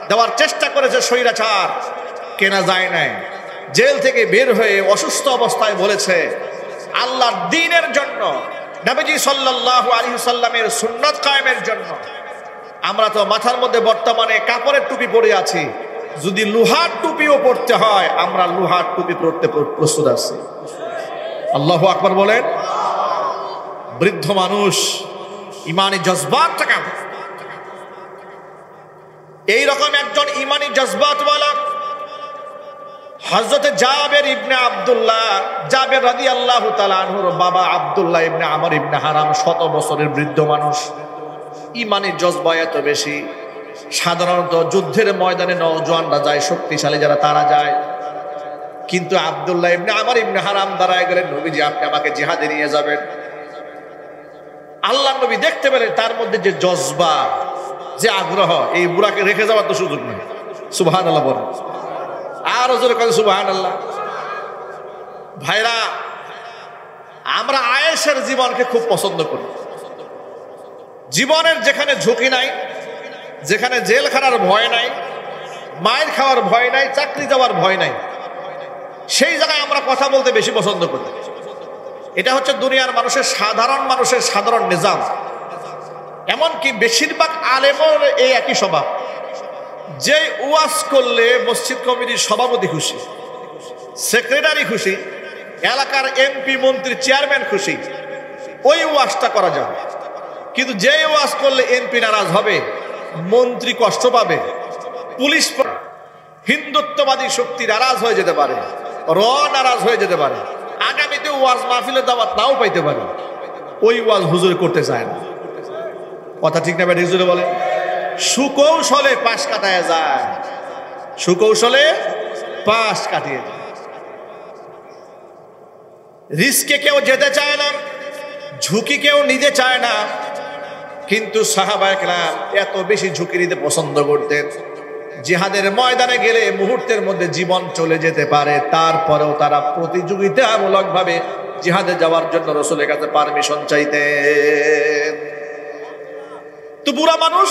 দেওয়ার চেষ্টা করেছে স্বৈরাচার, কেনা যায় নাই। জেল থেকে বের হয়ে অসুস্থ অবস্থায় বলেছে, আল্লাহর দ্বীনের জন্য, নবীজি সাল্লাল্লাহু আলাইহি ওয়াসাল্লামের সুন্নাত কায়েমের জন্য আমরা তো মাথার মধ্যে বর্তমানে কাপড়ের টুপি পরে আছি, যদি লোহার টুপিও পরতে হয় আমরা লোহার টুপি পরতে প্রস্তুত আছি। আল্লাহু আকবার বলেন। বৃদ্ধ মানুষ, ইমানি জজবাত থাকা, এইরকম একজন ইমানি জজবাতওয়ালা হযরত জাবের ইবনে আব্দুল্লাহ, জাবের রাদিয়াল্লাহু তাআলা আনহুর বাবা আব্দুল্লাহ ইবনে আমর ইবনে হারাম 100 বছরের বৃদ্ধ মানুষ। ইমানি জজবা এত বেশি, সাধারণত যুদ্ধের ময়দানে নওজওয়ানরা যায়, শক্তিশালী যারা তারা যায়, কিন্তু আব্দুল্লাহ ইবনে আমর ইবনে হারাম দাঁড়ায় গেলেন, নবীজি আপনি আমাকে জিহাদে নিয়ে যাবেন। আল্লাহর নবী দেখতে পেলেন তার মধ্যে যে জজবা, যে আগ্রহ, এই বুড়াকে রেখে যাওয়ার তো সুযোগ নেই। সুবহানাল্লাহ বলেন, আর জোরে করেন সুবহানাল্লাহ। ভাইরা, আমরা আয়েশের জীবনকে খুব পছন্দ করি। জীবনের যেখানে ঝুঁকি নাই, যেখানে জেলখানার ভয় নাই, মায়ের খাওয়ার ভয় নাই, চাকরি যাওয়ার ভয় নাই, সেই জায়গায় আমরা কথা বলতে বেশি পছন্দ করি। এটা হচ্ছে দুনিয়ার মানুষের, সাধারণ মানুষের সাধারণ নিজাম। এমনকি বেশিরভাগ আলেমের এই একই স্বভাব, যে ওয়াজ করলে মসজিদ কমিটির সভাপতি খুশি, সেক্রেটারি খুশি, এলাকার এমপি মন্ত্রী চেয়ারম্যান খুশি, ওই ওয়াজটা করা যাবে। কিন্তু যে ওয়াজ করলে এমপি নারাজ হবে, মন্ত্রী কষ্ট পাবে, পুলিশ হিন্দুত্ববাদী শক্তি নারাজ হয়ে যেতে পারে, নারাজ হয়ে যেতে পারে, আগামীতে ওয়াজ মাহফিলের দাওয়াত নাও পাইতে পারে, ওই ওয়াজ হুজুর করতে চায় না। কথা ঠিক না ভাই? হুজুরে বলে সুকৌশলে পাশ কাটায় যায়, সুকৌশলে পাশ কাটিয়ে যায়। রিস্কে কেউ যেতে চায় না, ঝুঁকি কেউ নিতে চায় না, কিন্তু সাহাবায়ে কেরাম এত বেশি ঝুঁকি নিতে পছন্দ করতেন। জিহাদের ময়দানে গেলে মুহূর্তের মধ্যে জীবন চলে যেতে পারে, তারপরেও তারা প্রতিযোগিতামূলক ভাবে জিহাদে যাওয়ার জন্য রাসূলের কাছে পারমিশন চাইতেন। তো বুড়া মানুষ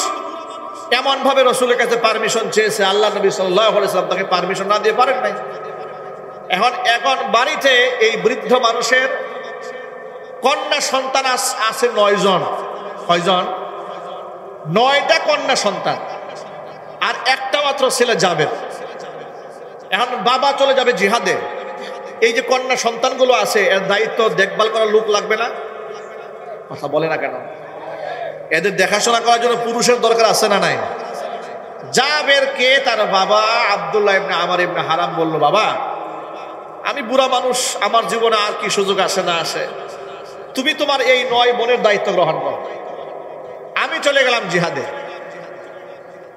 এমন ভাবে রাসূলের কাছে পারমিশন চেয়েছে, আল্লাহ নবী সাল্লাল্লাহু আলাইহি ওয়াসাল্লাম তাকে পারমিশন না দিয়ে পারেন নাই। এখন বাড়িতে এই বৃদ্ধ মানুষের কন্যা সন্তান আছে 9 জন। কয়জন? 9টা কন্যা সন্তান, আর একটা মাত্র ছেলে জাবের। এখন বাবা চলে যাবে জিহাদে, এই যে কন্যা সন্তানগুলো আছে এর দায়িত্ব দেখভাল করার লোক লাগবে না? কথা বলে না কেন? এদের দেখাশোনা করার জন্য পুরুষের দরকার আছে না নাই? জাবেরকে তার বাবা আব্দুল্লাহ ইবনে আমর ইবনে হারাম বলল, বাবা আমি বুড়া মানুষ, আমার জীবনে আর কি সুযোগ আসে না আসে, তুমি তোমার এই 9 বোনের দায়িত্ব গ্রহণ করো, আমি চলে গেলাম জিহাদে।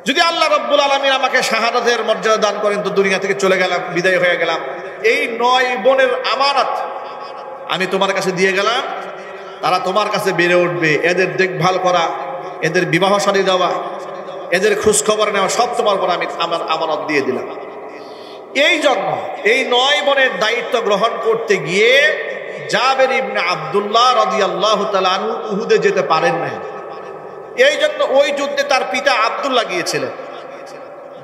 যদি আল্লাহ রাব্বুল আলামিন আমাকে শাহাদাতের মর্যাদা দান করেন তো দুনিয়া থেকে চলে গেলাম, বিদায় হয়ে গেলাম, এই 9 বোনের আমানত আমি তোমার কাছে দিয়ে গেলাম, তারা তোমার কাছে বেড়ে উঠবে, এদের দেখভাল করা, এদের বিবাহ শাদী দেওয়া, এদের খোঁজ খবর নেওয়া সব তোমার উপর আমি আমার আমানত দিয়ে দিলাম। এই জন্য এই 9 বোনের দায়িত্ব গ্রহণ করতে গিয়ে জাবের ইবনে আব্দুল্লাহ রাদিয়াল্লাহু তাআলা আনহু উহুদে যেতে পারেন না। এই জন্য ওই যুদ্ধে তার পিতা আব্দুল্লাহ গিয়েছিলেন।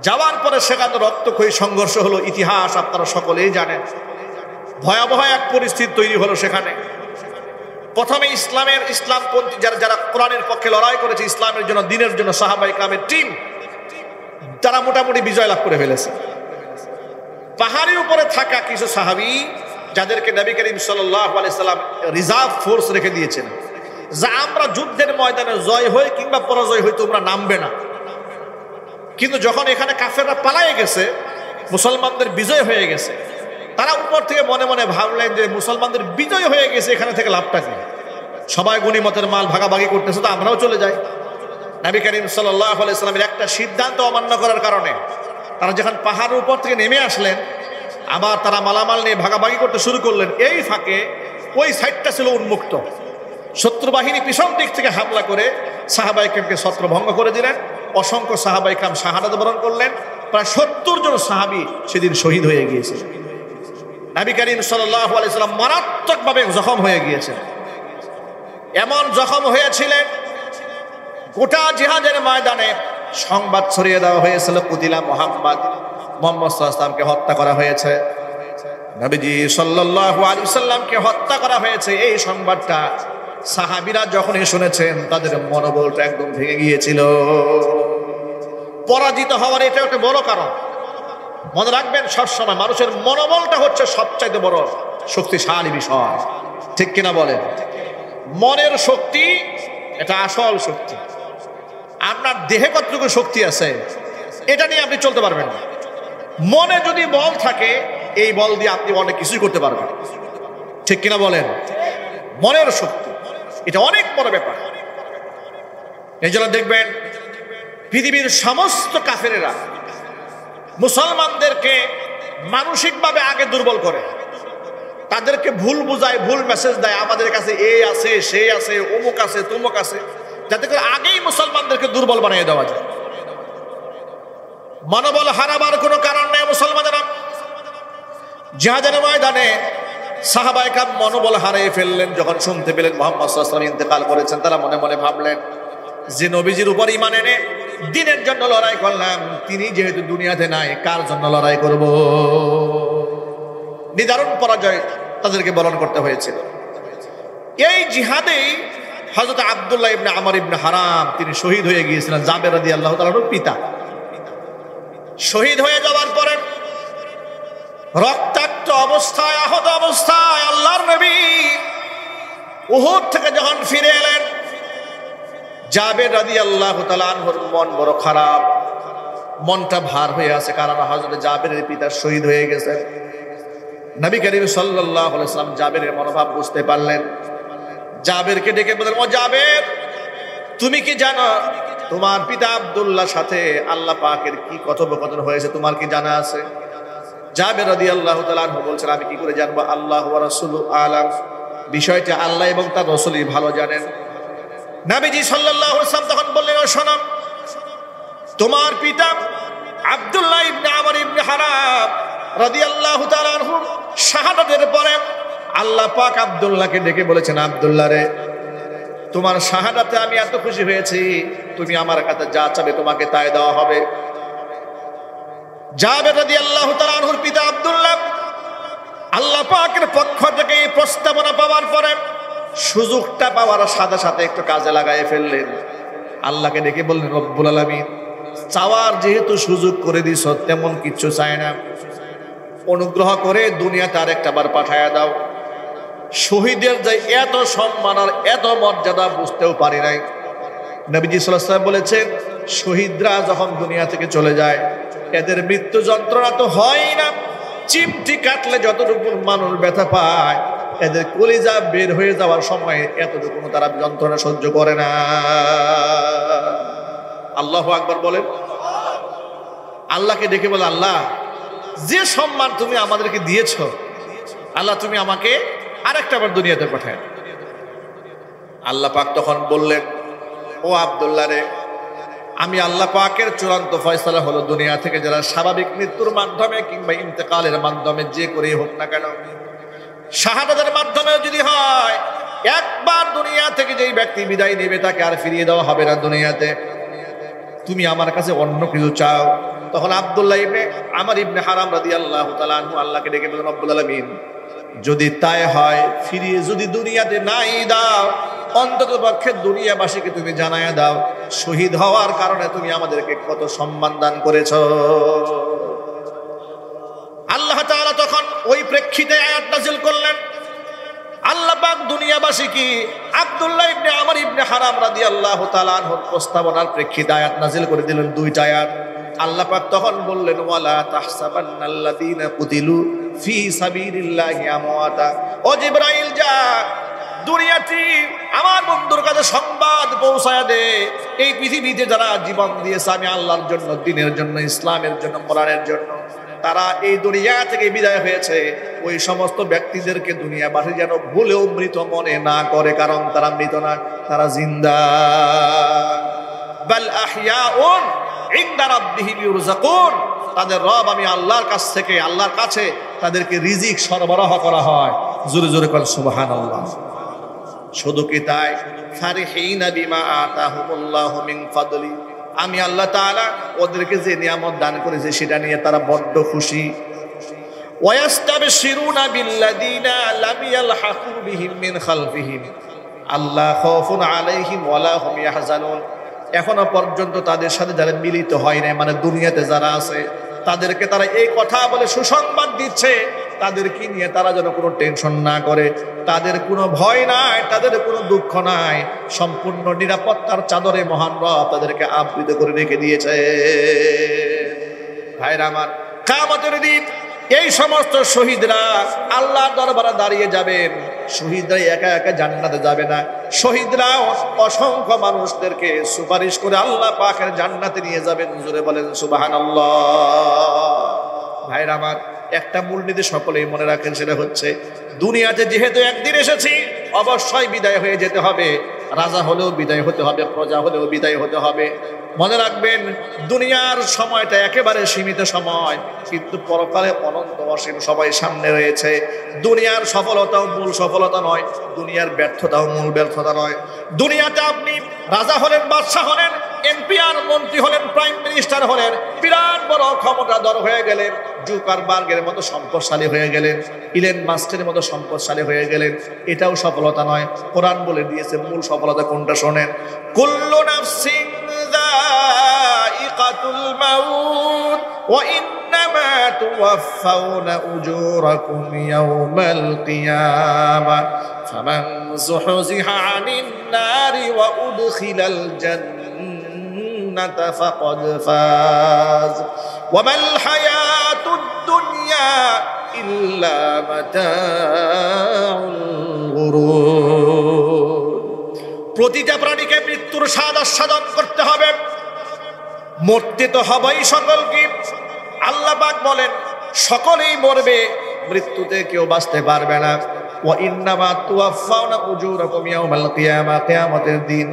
যাওয়ার পরে সেখানে রক্তক্ষয়ী সংঘর্ষ হলো, ইতিহাস আপনারা সকলেই জানেন। ভয়াবহ এক পরিস্থিতি তৈরি হলো সেখানে। প্রথমে ইসলামপন্থী যারা কোরআনের পক্ষে লড়াই করেছে, ইসলামের জন্য, দ্বীনের জন্য, সাহাবায়ে কেরামের টিম, তারা মোটামুটি বিজয় লাভ করে ফেলেছে। পাহাড়ের উপরে থাকা কিছু সাহাবী যাদেরকে নবী করিম সাল্লাল্লাহু আলাইহি সাল্লাম রিজার্ভ ফোর্স রেখে দিয়েছেন, যা আমরা যুদ্ধের ময়দানে জয় হই কিংবা পরাজয় হই তোমরা নামবে না। কিন্তু যখন এখানে কাফেররা পালায়ে গেছে, মুসলমানদের বিজয় হয়ে গেছে, তারা উপর থেকে মনে মনে ভাবলেন যে মুসলমানদের বিজয় হয়ে গেছে, এখানে থেকে লাভটা কি? সবাই গনিমতের মাল ভাগাভাগি করতেছে, তো আমরাও চলে যাই। নবী করিম সাল্লাল্লাহু আলাইহি সাল্লামের একটা সিদ্ধান্ত অমান্য করার কারণে তারা যখন পাহাড়ের উপর থেকে নেমে আসলেন, আবার তারা মালামাল নিয়ে ভাগাভাগি করতে শুরু করলেন। এই ফাঁকে ওই সাইডটা ছিল উন্মুক্ত, শত্রু বাহিনী পিছন দিক থেকে হামলা করে সাহাবায়ে কেরামকে ছত্রভঙ্গ করে দিলেন। অসংখ্য সাহাবায়ে কেরাম শাহাদাত বরণ করলেন। প্রায় 70 জন সাহাবী সেদিন শহীদ হয়ে গিয়েছে। নবী করিম সাল্লাল্লাহু আলাইহি সাল্লাম মারাত্মকভাবে জখম হয়ে গিয়েছেন। এমন জখম হয়েছিলেন, গোটা জিহাদের ময়দানে সংবাদ ছড়িয়ে দেওয়া হয়েছিল, কুতিলা মুহাম্মদ, মুহাম্মদ সাল্লাল্লাহু আলাইহি ওয়াসাল্লামকে হত্যা করা হয়েছে, নবীজি সাল্লাল্লাহু আলাইহি ওয়াসাল্লামকে হত্যা করা হয়েছে। এই সংবাদটা সাহাবীরা যখনই শুনেছেন তাদের মনোবলটা একদম ভেঙে গিয়েছিল। পরাজিত হওয়ার এটা একটা বড় কারণ। মনে রাখবেন, সবসময় মানুষের মনোবলটা হচ্ছে সবচাইতে বড় শক্তিশালী বিষয়, ঠিক কিনা বলেন? মনের শক্তি এটা আসল শক্তি। আপনার দেহে কতটুকু শক্তি আছে এটা নিয়ে আপনি চলতে পারবেন না। মনে যদি বল থাকে, এই বল দিয়ে আপনি অনেক কিছুই করতে পারবেন, ঠিক কিনা বলেন? মনের শক্তি এটা অনেক বড় ব্যাপার। এই জন্য দেখবেন পৃথিবীর সমস্ত কাফেরেরা মুসলমানদেরকে মানসিকভাবে আগে দুর্বল করে, তাদেরকে ভুল বুঝায়, ভুল মেসেজ দেয়, আমাদের কাছে এই আছে, সে আছে, অমুক আছে, তমুক আছে, যাতে করে আগেই মুসলমানদেরকে দুর্বল বানিয়ে দেওয়া যায়। মনোবল হারাবার কোনো কারণ নেই। মুসলমানেরা জিহাদের ময়দানে সাহাবায়ে কেরাম মনোবল হারিয়ে ফেললেন যখন শুনতে পেলেন মুহাম্মদ সাল্লাল্লাহু আলাইহি ওয়াসাল্লাম ইন্তেকাল করেছেন। তারা মনে মনে ভাবলেন যে নবীজির উপর ঈমান এনে দ্বীনের জন্য লড়াই করলাম, তিনি যেহেতু দুনিয়াতে নাই, কার জন্য লড়াই করব? নিদারুণ পরাজয় তাদেরকে বরণ করতে হয়েছিল। এই জিহাদেই হযরত আব্দুল্লাহ ইবনে আমর ইবনে হারাম তিনি শহীদ হয়ে গিয়েছিলেন, জাবের রাদিয়াল্লাহু তাআলার পিতা। শহীদ হয়ে যাওয়ার পরে রক্তাক্ত অবস্থায়, আহত অবস্থায় আল্লাহর নবী উহুদ থেকে যখন ফিরে এলেন, জাবের রাদিয়াল্লাহু তাআলা আনহুর মন বড় খারাপ, মনটা ভার হয়ে আছে, কারণ হযরত জাবেরের পিতা শহীদ হয়ে গেছেন। নবী করিম সাল্লাল্লাহু আলাইহি ওয়াসাল্লাম জাবেরের মনোভাব বুঝতে পারলেন। জাবেরকে ডেকে বললেন, ও জাবের, তুমি কি জানো তোমার পিতা আব্দুল্লাহর সাথে আল্লাহ পাকের কি কথোপকথন হয়েছে? তোমার কি জানা আছে? জাবের রাদিয়াল্লাহু তাআলা আনহু বলছেন, আমি কি করে জানবো? আল্লাহ ওয়া রাসূলু আলাম, বিষয়টা আল্লাহ এবং তার রাসূলই ভালো জানেন। নবীজি সাল্লাল্লাহু আলাইহি ওয়াসাল্লাম তখন বললেন, ও শোনো, তোমার পিতা আব্দুল্লাহ ইবনে আমর ইবনে হারাম রাদিয়াল্লাহু তাআলা আনহু শাহাদাতের পরে আল্লাহ পাক আব্দুল্লাহকে ডেকে বলেছেন, আব্দুল্লাহ রে, তোমার শাহাদাতে আমি এত খুশি হয়েছি, তুমি আমার কাছে যা চাবে তোমাকে তাই দেওয়া হবে। জাবের রাদিয়াল্লাহু তাআলা আনহুর পিতা আব্দুল্লাহ আল্লাহ পাকের পক্ষ থেকে এই প্রস্তাবনা পাওয়ার পরে সুযোগটা পাওয়ার সাথে সাথে একটু কাজে লাগায় ফেললেন। আল্লাহকে ডেকে বললেন, রব্বুল আলামিন, চাওয়ার যেহেতু সুযোগ করে দিছ, তেমন কিচ্ছু চায় না, অনুগ্রহ করে দুনিয়াতে আরেকটা বার পাঠায়া দাও। শহীদের যে এত সম্মান আর এত মর্যাদা বুঝতেও পারি নাই। নবীজি সাল্লাল্লাহু আলাইহি ওয়াসাল্লাম বলেছেন, শহীদরা যখন দুনিয়া থেকে চলে যায় এদের মৃত্যু যন্ত্রণা তো হয় না, চিমটি কাটলে যতটুকু মানুষ ব্যথা পায়, এদের কলিজা বের হয়ে যাওয়ার সময় এতটুকু তারা যন্ত্রণা সহ্য করে না। আল্লাহু আকবার বলেন। আল্লাহকে ডেকে বলে, আল্লাহ যে সম্মান তুমি আমাদেরকে দিয়েছো, আল্লাহ তুমি আমাকে আরেকটা বার দুনিয়াতে পাঠায়। আল্লাহ পাক তখন বললেন, ও আব্দুল্লাহ রে, আমি আল্লাহ পাকের চূড়ান্ত ফয়সালা হলো দুনিয়া থেকে যারা স্বাভাবিক মৃত্যুর মাধ্যমে কিংবা ইন্তেকালের মাধ্যমে যে করেই হোক না কেন, শাহাদাতের মাধ্যমে যদি হয়, একবার দুনিয়া থেকে যেই ব্যক্তি বিদায় নেবে তাকে আর ফিরিয়ে দেওয়া হবে না দুনিয়াতে। তুমি আমার কাছে অন্য কিছু চাও। তখন আব্দুল্লাহ ইবনে আমর ইবনে হারাম রাদিয়াল্লাহু তাআলা আনহু আল্লাহকে ডেকে বলেন, রব্বুল আলামিন যদি তাই হয়, ফিরিয়ে যদি দুনিয়াতে নাই দাও, অন্তত পক্ষে দুনিয়াবাসীকে তুমি জানায়া দাও শহীদ হওয়ার কারণে তুমি আমাদেরকে কত সম্মান দান করেছো। আল্লাহ তাআলা তখন ওই প্রেক্ষিতে আয়াত নাযিল করলেন। আল্লাহ পাক দুনিয়াবাসী কি আব্দুল্লাহ ইবনে আমর ইবনে হারাম রাদিয়াল্লাহু তাআলা আনহুর প্রস্তাবনার প্রেক্ষিতে আয়াত নাযিল করে দিলেন, দুইটা আয়াত। আল্লাহ পাক তখন বললেন, ওয়ালা তাহসাবান্নাল্লাযীনা কুতিলু ফি সাবিলিল্লাহি আমওয়াতা। ও জিবরাইল, যা দুনিয়াতে আমার বন্ধুর কাছে সংবাদ পৌঁছায়া দে, এই পৃথিবীতে যারা জীবন দিয়েছে আমি আল্লাহর জন্য, দ্বীনের জন্য, ইসলামের জন্য, কোরআনের জন্য, তারা এই দুনিয়া থেকে বিদায় হয়েছে, ওই সমস্ত ব্যক্তিদেরকে দুনিয়াবাসী যেন ভুলেও মৃত মনে না করে, কারণ তারা মৃত না, তারা জিন্দা। বাল আহইয়াউন ইনদা রাব্বিহিম ইউরযাকুন। তাদের রব আমি আল্লাহর কাছ থেকে, আল্লাহর কাছে তাদেরকে রিজিক সরবরাহ করা হয়। জোরে জোরে কর সুবহানাল্লাহ। শুধু কি তাই, ফারিহিনা বিমা আতাহুমুল্লাহু মিন ফাদলি, আমি আল্লাহ তাআলা ওদেরকে যে নিয়ামত দান করেছে সেটা নিয়ে তারা বড্ড খুশি। ওয়াস্তাবশিরুনা বিল্লাযীনা লাম ইয়ালহাকু বিহিম মিন খালফিহিম আল্লা খাউফুন আলাইহিম ওয়ালা হুম ইয়াহজানুন। এখনো পর্যন্ত তাদের সাথে যারা মিলিত হয় না, মানে দুনিয়াতে যারা আছে, তাদেরকে তারা এই কথা বলে সুসংবাদ দিচ্ছে, তাদেরকে নিয়ে তারা যেন কোনো টেনশন না করে, তাদের কোনো ভয় নাই, তাদের কোনো দুঃখ নাই, সম্পূর্ণ নিরাপত্তার চাদরে মহান রব তাদেরকে আবৃত করে রেখে দিয়েছে। ভাইরা আমার, কিয়ামতের দিন এই সমস্ত শহীদরা আল্লাহর দরবারে দাঁড়িয়ে যাবেন। শহীদরা একা একা জান্নাতে যাবে না, শহীদরা অসংখ্য মানুষদেরকে সুপারিশ করে আল্লাহ পাকের জান্নাতে নিয়ে যাবেন। জোরে বলেন সুবহানাল্লাহ। ভাইরা আমার, একটা মূলনীতি সকলেই মনে রাখেন, সেটা হচ্ছে দুনিয়াতে যেহেতু একদিন এসেছি অবশ্যই বিদায় হয়ে যেতে হবে। রাজা হলেও বিদায় হতে হবে, প্রজা হলেও বিদায় হতে হবে। মনে রাখবেন, দুনিয়ার সময়টা একেবারে সীমিত সময়, কিন্তু পরকালে অনন্ত অসীম সবাই সামনে রয়েছে। দুনিয়ার সফলতাও মূল সফলতা নয়, দুনিয়ার ব্যর্থতাও মূল ব্যর্থতা নয়। দুনিয়াতে আপনি রাজা হলেন, বাদশাহ হলেন, এমপি আর মন্ত্রী হলেন, প্রাইম মিনিস্টার হলেন, বিরাট বড় ক্ষমতাধর হয়ে গেলেন, জুকারবার্গের মতো সম্পদশালী হয়ে গেলেন, ইলন মাস্কের মতো সম্পদশালী হয়ে গেলেন, এটাও সফলতা নয়। কোরআন বলে দিয়েছে মূল সফলতা কোনটা, শোনেন, কুল্লু নাফসিন যায়িকাতুল মাউত ওয়া ইন্নামা তুওয়াফাউনা উজুরাকুম ইয়াওমাল কিয়ামাহ ফামান যুহজিহা আনিন নারি ওয়া উদখিলাল জান্নাতা ফাকাদ ফাজ ওয়া মাল হায়াতুদ দুনিয়া ইল্লা মাতাউল গুরুর। প্রতিটা প্রাণীকে মৃত্যুর স্বাদ আস্বাদন করতে হবে, মরতে তো হবেই সকলকে। আল্লাহ পাক বলেন সকলেই মরবে, মৃত্যুতে কেউ বাঁচতে পারবে না। ওয়া ইন্নামা তুওয়াফাউনা উজুরাকুম ইয়াওমাল কিয়ামাহ, কিয়ামতের দিন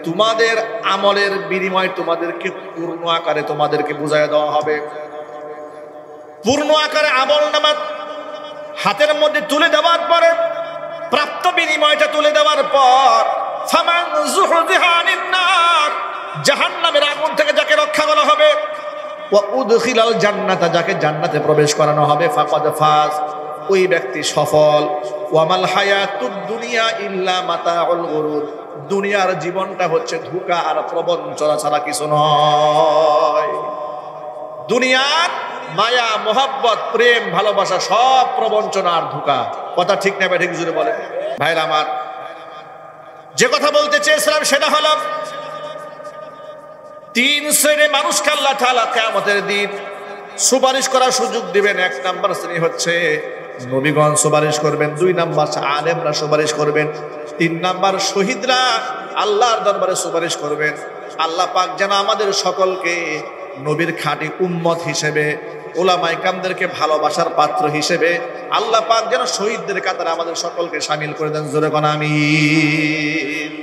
তোমাদের আমলের বিনিময়ে তোমাদেরকে পূর্ণ আকারে তোমাদেরকে বুঝায় দেওয়া হবে। পূর্ণ আকারে আমলনামা হাতের মধ্যে তুলে দেওয়ার পরে, প্রাপ্ত বিনিময়টা তুলে দেওয়ার পর, ফামান যুহজিহা আনিন নার, জাহান্নামের আগুন থেকে যাকে রক্ষা করা হবে, ওয়া উদখিলাল জান্নাতা, যাকে জান্নাতে প্রবেশ করানো হবে, ফাকাদ ফাজ, ওই ব্যক্তি সফল। ওয়া মাল হায়াতুদ দুনিয়া ইল্লা মাতাউল গুরুর, দুনিয়ার জীবনটা হচ্ছে ধোঁকা আর প্রবঞ্চনা ছাড়া কিছু নয়। দুনিয়ার মায়া, মোহাব্বত, প্রেম, ভালোবাসা সব প্রবঞ্চনা আর ধোঁকা। কথা ঠিক না ঠিক জুড়ে বলে ভাইরা আমার। যে কথা বলতে চেয়েছিলাম সেটা হলো, তিন শ্রেণীর মানুষকে আল্লাহ তাআলা কিয়ামতের দিন সুপারিশ করার সুযোগ দিবেন। এক নাম্বার শ্রেণী হচ্ছে নবীগণ সুপারিশ করবেন, দুই নাম্বার আলেমরা সুপারিশ করবেন, তিন নাম্বার শহীদরা আল্লাহর দরবারে সুপারিশ করবেন। আল্লাহ পাক যেন আমাদের সকলকে নবীর খাঁটি উম্মত হিসেবে, উলামায়ে কেরামদেরকে ভালোবাসার পাত্র হিসেবে আল্লাহ পাক যেন শহীদদের কাতারে আমাদের সকলকে শামিল করে দেন। জোরে কোন আমিন।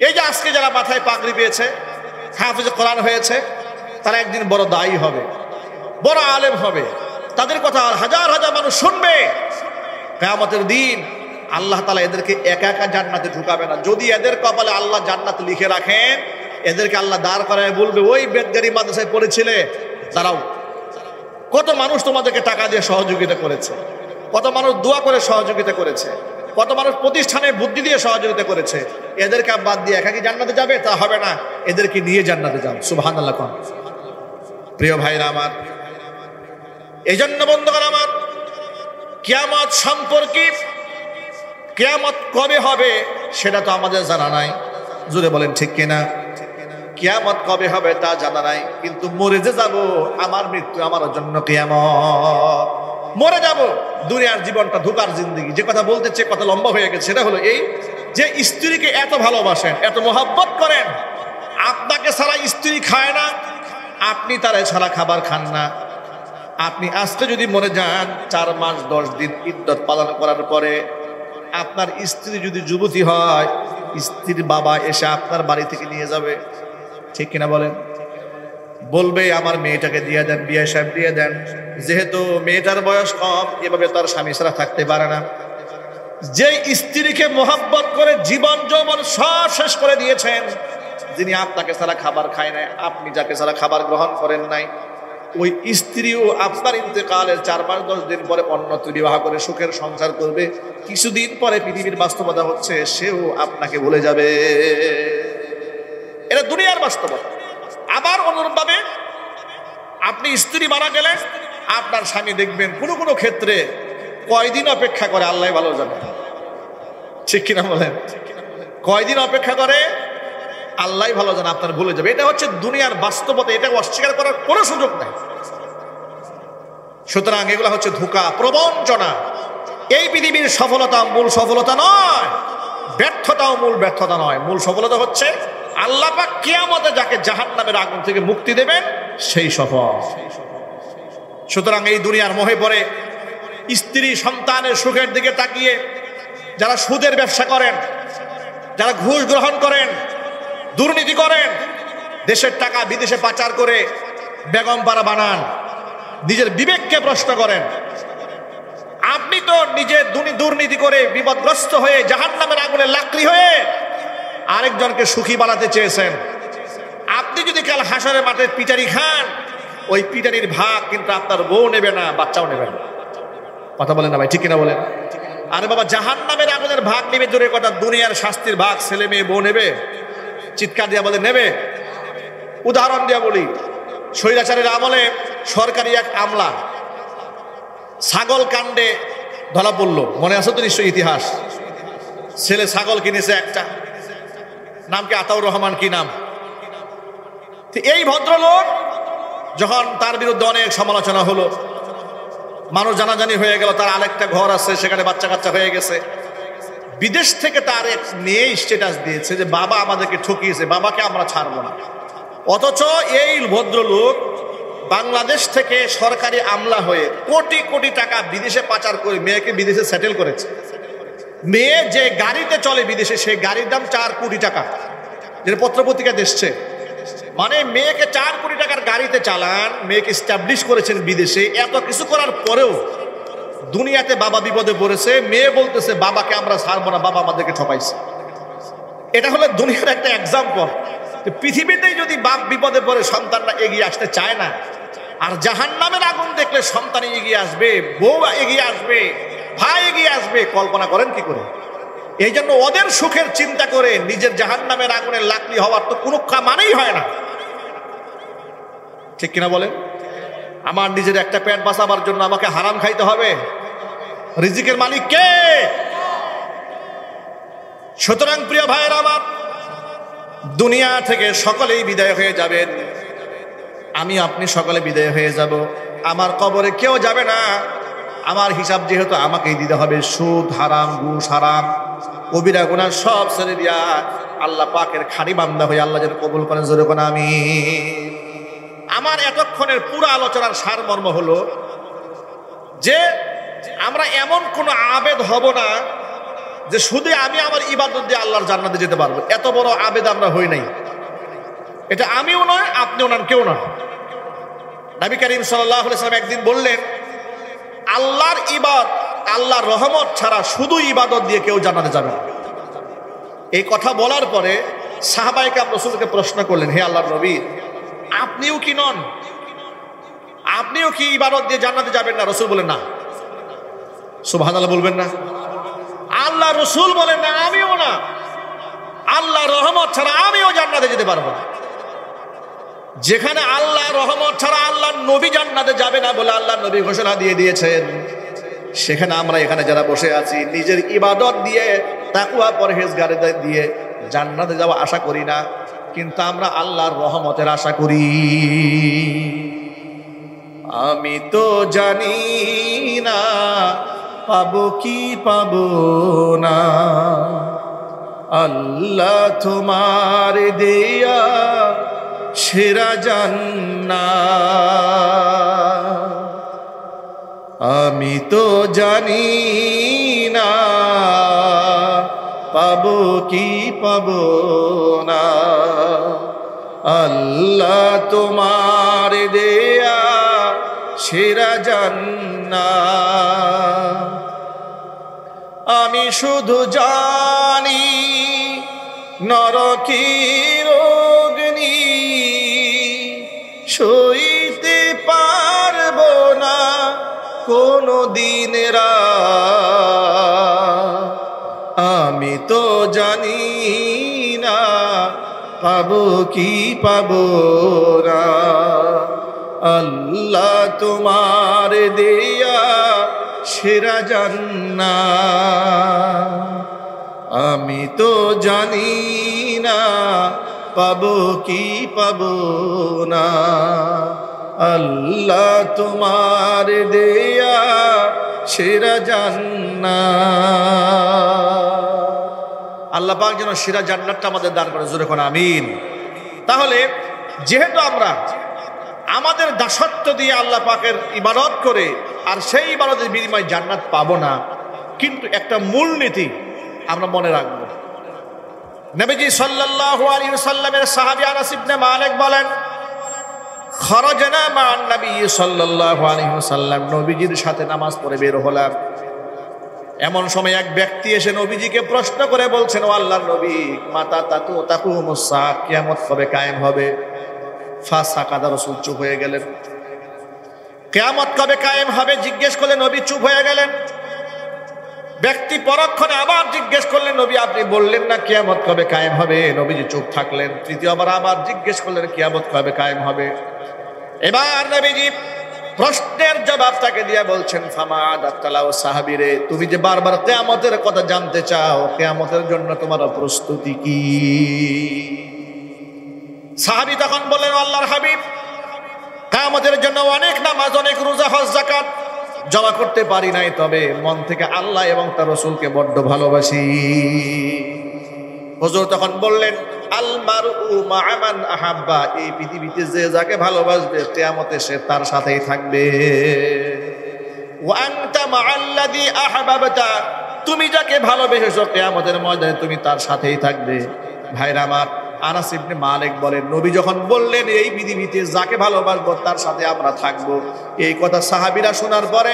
এই যে আজকে যারা মাথায় পাগড়ি পেয়েছে, হাফেজ কোরআন হয়েছে, তারা একদিন বড় দায়ী হবে, বড় আলেম হবে, তাদের কথা হাজার হাজার মানুষ শুনবে। কিয়ামতের দিন আল্লাহ তাআলা এদেরকে একা একা জান্নাতে ঢুকাবে না। যদি এদের কপালে আল্লাহ জান্নাত লিখে রাখেন, এদেরকে আল্লাহ দাঁড় করায় বলবে, ওই বেদগাড়ি মাদ্রাসায় পড়েছিলে, দাঁড়াও। কত মানুষ তোমাদেরকে টাকা দিয়ে সহযোগিতা করেছে, কত মানুষ দোয়া করে সহযোগিতা করেছে, কত মানুষ প্রতিষ্ঠানে বুদ্ধি দিয়ে সহযোগিতা করেছে, এদেরকে বাদ দিয়ে একা কি জান্নাতে যাবে? তা হবে না, এদেরকে নিয়ে জান্নাতে যাও। সুবহানাল্লাহ। প্রিয় ভাইরা আমার, এই জন্য বন্ধুগণ আমার, কিয়ামত সম্পর্কে, কিয়ামত কবে হবে সেটা তো আমাদের জানা নাই। জোরে বলেন ঠিক কিনা? কিয়ামত কবে হবে তা জানা নাই, কিন্তু মরে যে যাব, আমার মৃত্যু আমার জন্য কিয়ামত। মরে যাব, দুনিয়ার জীবনটা ধোঁকার জিন্দেগি। যে কথা বলতেছে কথা লম্বা হয়ে গেছে, সেটা হলো এই যে স্ত্রীকে এত ভালোবাসেন, এত মোহাব্বত করেন, আপনাকে ছাড়া স্ত্রী খায় না, আপনি তারা ছাড়া খাবার খান না। আপনি আজকে যদি মরে যান, 4 মাস 10 দিন ইদ্দত পালন করার পরে আপনার স্ত্রী যদি যুবতী হয়, স্ত্রীর বাবা এসে আপনার বাড়ি থেকে নিয়ে যাবে, ঠিক কিনা বলেন? বলবে আমার মেয়েটাকে দিয়ে দেন, বিয়ে সাহেব দিয়ে দেন। যেহেতু মেয়েটার বয়স কম, এভাবে তার স্বামী ছাড়া থাকতে পারে না। যে স্ত্রীকে মোহাব্বত করে জীবন যৌবন সব শেষ করে দিয়েছেন, যিনি আপনাকে ছাড়া খাবার খায় নাই, আপনি যাকে ছাড়া খাবার গ্রহণ করেন নাই, ওই স্ত্রীও আপনার ইন্তেকালের 4 মাস 10 দিন পরে অন্যত্র বিবাহ করে সুখের সংসার করবে। কিছুদিন পরে পৃথিবীর বাস্তবতা হচ্ছে সেও আপনাকে ভুলে যাবে। এটা দুনিয়ার বাস্তবতা। আবার অনুরূপভাবে আপনি স্ত্রী মারা গেলে আপনার স্বামী দেখবেন কোনো কোনো ক্ষেত্রে কয়দিন অপেক্ষা করে আল্লাহ ভালো জানে, ঠিক কিনা বলেন? কয়দিন অপেক্ষা করে আল্লাহ ভালো জানে, আপনার ভুলে যাবে। এটা হচ্ছে দুনিয়ার বাস্তবতা, এটা অস্বীকার করার কোনো সুযোগ নাই। সুতরাং এগুলো হচ্ছে ধোঁকা, প্রবঞ্চনা। এই পৃথিবীর সফলতা মূল সফলতা নয়, ব্যর্থতাও মূল ব্যর্থতা নয়। মূল সফলতা হচ্ছে আল্লাহ পাক কিয়ামতে যাকে জাহান্নামের আগুন থেকে মুক্তি দেবেন, সেই সফল। সুতরাং এই দুনিয়ার মোহে পড়ে স্ত্রী সন্তানের সুখের দিকে তাকিয়ে যারা সুদের ব্যবসা করেন, যারা ঘুষ গ্রহণ করেন, দুর্নীতি করেন, দেশের টাকা বিদেশে পাচার করে বেগম পাড়া বানান, নিজের বিবেককে প্রশ্ন করেন। আপনি তো নিজে দুর্নীতি করে বিপদগ্রস্ত হয়ে জাহান্নামের আগুনে লাকড়ি হয়ে আরেকজনকে সুখী বানাতে চেয়েছেন। আপনি যদি কাল হাসরের মাঠে পিটারি খান, ওই পিটারির ভাগ কিন্তু আপনার বউ নেবে না, বাচ্চাও নেবে না। কথা বলেন না ভাই, ঠিক কিনা বলেন? আরে বাবা, জাহান্নামের আগুনের ভাগ নেবে জোরে কথা, দুনিয়ার শাস্তির ভাগ ছেলে মেয়ে বউ নেবে? চিৎকার দিয়া বলে নেবে। উদাহরণ দিয়া বলি, স্বৈরাচারের আমলে সরকারি এক আমলা ছাগল কাণ্ডে ধরা পড়লো, মনে আছে তো নিশ্চয়ই ইতিহাস। ছেলে ছাগল কিনেছে একটা, নাম কি আতাউর রহমান, কি নাম। এই ভদ্রলোক যখন তার বিরুদ্ধে অনেক সমালোচনা হলো, মানুষ জানাজানি হয়ে গেল, তার আরেকটা ঘর আছে, সেখানে বাচ্চা কাচ্চা হয়ে গেছে। বিদেশ থেকে তার এক মেয়ে স্ট্যাটাস দিয়েছে যে বাবা আমাদেরকে ঠকিয়েছে, বাবাকে আমরা ছাড়বো না। অথচ এই ভদ্রলোক বাংলাদেশ থেকে সরকারি আমলা হয়ে কোটি কোটি টাকা বিদেশে পাচার করে মেয়েকে বিদেশে সেটেল করেছে। মেয়ে যে গাড়িতে চলে বিদেশে, সেই গাড়ির দাম 4 কোটি টাকা, যেটা পত্রপত্রিকা দেখছে। মানে মেয়েকে 4 কোটি টাকার গাড়িতে চালান, মেয়েকে স্টাবলিশ করেছেন বিদেশে। এত কিছু করার পরেও দুনিয়াতে বাবা বিপদে পড়েছে, মেয়ে বলতেছে বাবাকে আমরা ছাড়বো না, বাবা আমাদেরকে ঠকাইছে। এটা হলো দুনিয়ার একটা এক্সাম্পল। পৃথিবীতেই যদি বাপ বিপদে পড়ে সন্তানরা এগিয়ে আসতে চায় না, আর জাহান্নামের আগুন দেখলে সন্তান এগিয়ে আসবে, বউ এগিয়ে আসবে, ভাই এগিয়ে আসবে, কল্পনা করেন কি করে? এই জন্য ওদের সুখের চিন্তা করে নিজের জাহান্নামের আগুনের লাকড়ি হওয়ার তো কোনো মানেই হয় না। ঠিক কিনা বলেন? আমার নিজের একটা পেট বাঁচাবার জন্য আমাকে হারাম খাইতে হবে? রিজিকের মালিক কে? সুতরাং প্রিয় ভাইয়েরা আমার, দুনিয়া থেকে সকলেই বিদায় হয়ে যাবেন, আমি আপনি সকলে বিদায় হয়ে যাব। আমার কবরে কেউ যাবে না, আমার হিসাব যেহেতু আমাকেই দিতে হবে। সুদ হারাম, ঘুষ হারাম, কবিরা গুনাহ সব ছেড়ে দিয়া আল্লাহ পাকের খাঁটি বান্দা হয়ে আল্লাহ যেন কবুল করেন, জোরে কোন আমিন। আমার এতক্ষণের পুরো আলোচনার সারমর্ম হলো যে আমরা এমন কোন আবেদ হব না যে শুধু আমি আমার ইবাদত দিয়ে আল্লাহর জান্নাতে যেতে পারবো। এত বড় আবেদ আমরা হই নাই। এটা আমিও নয়, আপনিও নন, কেউ নয়। নবী করিম সাল্লাল্লাহু আলাইহি ওয়াসাল্লাম একদিন বললেন, আল্লাহর ইবাদত, আল্লাহর রহমত ছাড়া শুধু ইবাদত দিয়ে কেউ জান্নাতে যাবে না। এই কথা বলার পরে সাহাবায়ে কেরাম রাসূলকে প্রশ্ন করলেন, হে আল্লাহর নবী, আপনিও কি নন? আপনিও কি ইবাদত দিয়ে জান্নাতে যাবেন না? রাসূল বলেন না। সুবহানাল্লাহ বলবেন না? আল্লাহ রাসূল বলেন না, আমিও না। আল্লাহর রহমত ছাড়া আমিও জান্নাতে যেতে পারবো না। যেখানে আল্লাহর রহমত ছাড়া আল্লাহর নবী জান্নাতে যাবে না বলে আল্লাহর নবী ঘোষণা দিয়ে দিয়েছেন, সেখানে আমরা এখানে যারা বসে আছি নিজের ইবাদত দিয়ে, তাকওয়া পরহেজগারি দিয়ে জান্নাতে যাওয়া আশা করি না, কিন্তু আমরা আল্লাহর রহমতের আশা করি। আমি তো জানি না পাবো কি পাবো না, আল্লাহ তোমার দেয়া সেরা জান্নাত। আমি তো জানি না পাবো কি পাবো না, আল্লাহ তোমার দেয়া সেরা জান্নাত। আমি শুধু জানি নরকের অগ্নি সইতে পারবো না কোনো দিন রাত। আমি তো জানি না পাবো কি পাবো না, আল্লাহ তোমার দেয়া সেরা জান্নাত। আমি তো জানি না পাবো কি পাবো না, আল্লাহ তোমার দেয়া সেরা জান্নাত। আল্লাহ পাক যেন সেরা জান্নাতটা আমাদের দান করে, জোরে কোন আমিন। তাহলে যেহেতু আমরা আমাদের দাসত্ব দিয়ে আল্লাহ পাকের ইবাদত করে আর সেই ইবাদতের বিনিময়ে জান্নাত পাবো না, কিন্তু একটা মূলনীতি আমরা মনে রাখবো। নবীজি সাল্লাল্লাহু আলাইহি ওয়াসাল্লামের সাহাবী আনাস ইবনে মালিক বলেন, খরজনা মান নবী সাল্লাল্লাহু আলাইহি ওয়াসাল্লাম, নবীজির সাথে নামাজ পড়ে বের হলাম। এমন সময় এক ব্যক্তি এসে নবীজিকে প্রশ্ন করে বলছেন, ও আল্লাহর নবী, মাতা তাকুমুস সাআহ, কিয়ামত কবে কায়েম হবে? ফাসাকাদা, রাসূল চুপ হয়ে গেলেন। কিয়ামত কবে কায়েম হবে জিজ্ঞেস করলে নবী চুপ হয়ে গেলেন। ব্যক্তি পরক্ষণে আবার জিজ্ঞেস করলেন, নবী আপনি বললেন না কিয়ামত কবে কায়েম হবে? নবীজি চুপ থাকলেন। তৃতীয়বার আবার জিজ্ঞেস করলেন, কিয়ামত কবে কায়েম হবে? এবার নবীজি প্রশ্নের জবাব তাকে দিয়ে বলছেন, ফামা আদাতালাও সাহাবীরে, তুমি যে বারবার কিয়ামতের কথা জানতে চাও, কিয়ামতের জন্য তোমার প্রস্তুতি কি? সাহাবী তখন বললেন, আল্লাহর হাবিব, কিয়ামতের জন্য অনেক নামাজ, অনেক রোজা, হজ, যাকাত জমা করতে পারি নাই, তবে মন থেকে আল্লাহ এবং তার রাসূলকে বড্ড ভালোবাসি। হুজুর তখন বললেন, আল মারউ মা'a মান আহাব্বা, এই পৃথিবীতে যে যাকে ভালোবাসবে কিয়ামতে সে তার সাথেই থাকবে। ওয়া আনতা মা'আল্লাযী আহবাবতা, তুমি যাকে ভালোবেসেছো কিয়ামতের ময়দানে তুমি তার সাথেই থাকবে। ভাইরা আমার, আনাস ইবনে মালিক বলেন, নবী যখন বললেন এই পৃথিবীতে যাকে ভালোবাসবো তার সাথে আমরা থাকবো, এই কথা সাহাবীরা শোনার পরে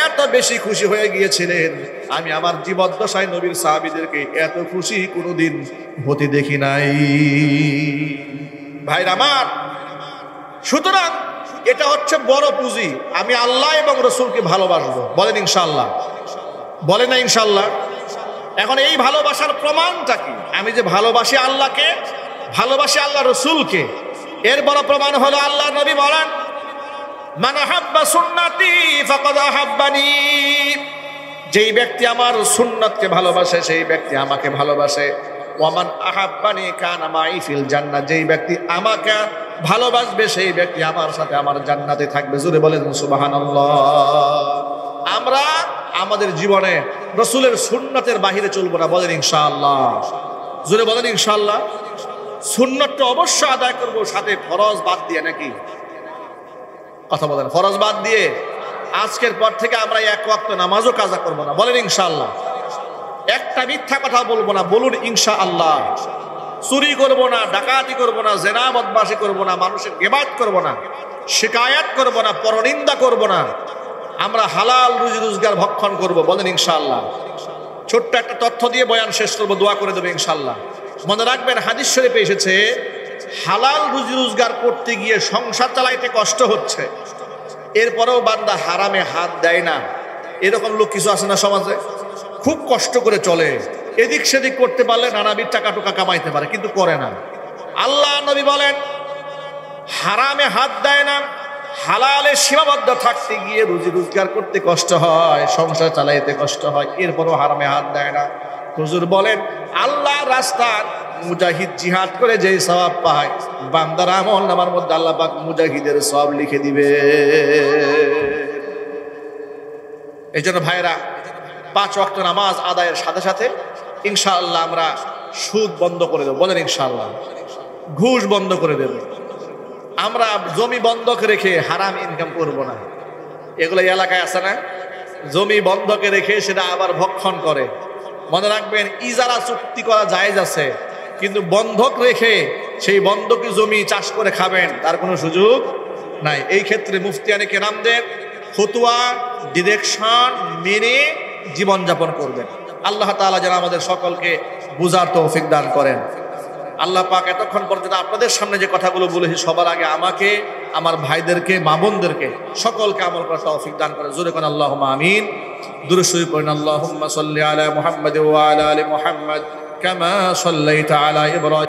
এত বেশি খুশি হয়ে গিয়েছিলেন, আমি আমার জীবদ্দশায় নবীর সাহাবীদেরকে এত খুশি কোনোদিন হতে দেখি নাই। ভাইরা আমার, সুতরাং এটা হচ্ছে বড় পুঁজি, আমি আল্লাহ এবং রাসূলকে ভালোবাসবো। বলেন ইনশাআল্লাহ, বলেন না ইনশাআল্লাহ। এখন এই ভালোবাসার প্রমাণটা কি? আমি যে ভালোবাসি আল্লাহকে, ভালোবাসি আল্লাহ রাসূলকে, এর বড় প্রমাণ হলো আল্লাহ নবী বলেন, মান আহাব্বা সুন্নতি ফাকাদ আহাব্বানি, যেই ব্যক্তি আমার সুন্নতকে ভালোবাসে সেই ব্যক্তি আমাকে ভালোবাসে। ওয়ামান আহাব্বানি কানা মাই ফিল জান্নাহ, যেই ব্যক্তি আমাকে ভালোবাসবে সেই ব্যক্তি আমার সাথে আমার জান্নাতে থাকবে। জোরে বলেন সুবহানাল্লাহ। আমরা আমাদের জীবনে রাসূলের সুন্নতের বাহিরে চলবো না, বলেন ইনশাআল্লাহ। জোরে বলেন ইনশাআল্লাহ। সুন্নতটা অবশ্যই আদায় করব, সাথে ফরজ বাদ দিয়ে, নাকি কথা বলেন, ফরজ বাদ দিয়ে। আজকের পর থেকে আমরা এক ওয়াক্ত নামাজও কাজা করব না, বলেন ইনশাআল্লাহ। একটা মিথ্যা কথা বলবো না, বলুন ইনশাআল্লাহ। চুরি করব না, ডাকাতি করব না, জেনা বদমাশি করব না, মানুষের গিবত করব না, শিকায়াত করব না, পরনিন্দা করব না। আমরা হালাল রুজি রোজগার ভক্ষণ করব, বলেন ইনশাআল্লাহ। ছোট্ট একটা তথ্য দিয়ে বয়ান শেষ করব, দোয়া করে দেবো ইনশাআল্লাহ। মনে রাখবেন, হাদিস শরীফে এসেছে, হালাল রুজি রোজগার করতে গিয়ে সংসার চালাইতে কষ্ট হচ্ছে, এরপরেও বান্দা হারামে হাত দেয় না। এরকম লোক কিছু আছে না সমাজে? খুব কষ্ট করে চলে, এদিক সেদিক করতে পারলে নানাবিধ টাকা টুকা কামাইতে পারে, কিন্তু করে না। আল্লাহ নবী বলেন, হারামে হাত দেয় না, হালালে সীমাবদ্ধ থাকতে গিয়ে রুজি রোজগার করতে কষ্ট হয়, সংসার চালাইতে কষ্ট হয়, এরপরও হারামে হাত দেয় না। হুজুর বলেন, আল্লাহর রাস্তায় মুজাহিদ জিহাদ করে যেই সওয়াব পায়, বান্দার আমল নামার মধ্যে আল্লাহ পাক মুজাহিদের সওয়াব লিখে দিবে। এই জন্য ভাইরা, 5 ওয়াক্ত নামাজ আদায়ের সাথে সাথে ইনশাআল্লাহ আমরা সুদ বন্ধ করে দেব, বলেন ইনশাআল্লাহ। ঘুষ বন্ধ করে দেব। আমরা জমি বন্ধক রেখে হারাম ইনকাম করব না। এগুলো এলাকায় আছে না, জমি বন্ধকে রেখে সেটা আবার ভক্ষণ করে। মনে রাখবেন, ইজারা চুক্তি করা জায়েজ আছে, কিন্তু বন্ধক রেখে সেই বন্ধকি জমি চাষ করে খাবেন, তার কোনো সুযোগ নাই। এই ক্ষেত্রে মুফতিয়ানে কেরামদের ফতোয়া ডিরেকশন মেনে জীবনযাপন করবেন। আল্লাহ তাআলা যেন আমাদের সকলকে বুঝার তৌফিক দান করেন। আল্লাহ পাক এতক্ষণ পর্যন্ত আপনাদের সামনে যে কথাগুলো বলেছি, সবার আগে আমাকে, আমার ভাইদেরকে, মা বোনদেরকে সকলকে আমল করার তৌফিক দান করেন। জোরে কোন আল্লাহুম্মা আমিন। দুরূদ শরীফ পড়েন, আল্লাহুম্মা সাল্লি আলা মুহাম্মাদ ওয়া আলা আলি মুহাম্মাদ কামা সাল্লাইতা আলা ইব্রাহিম।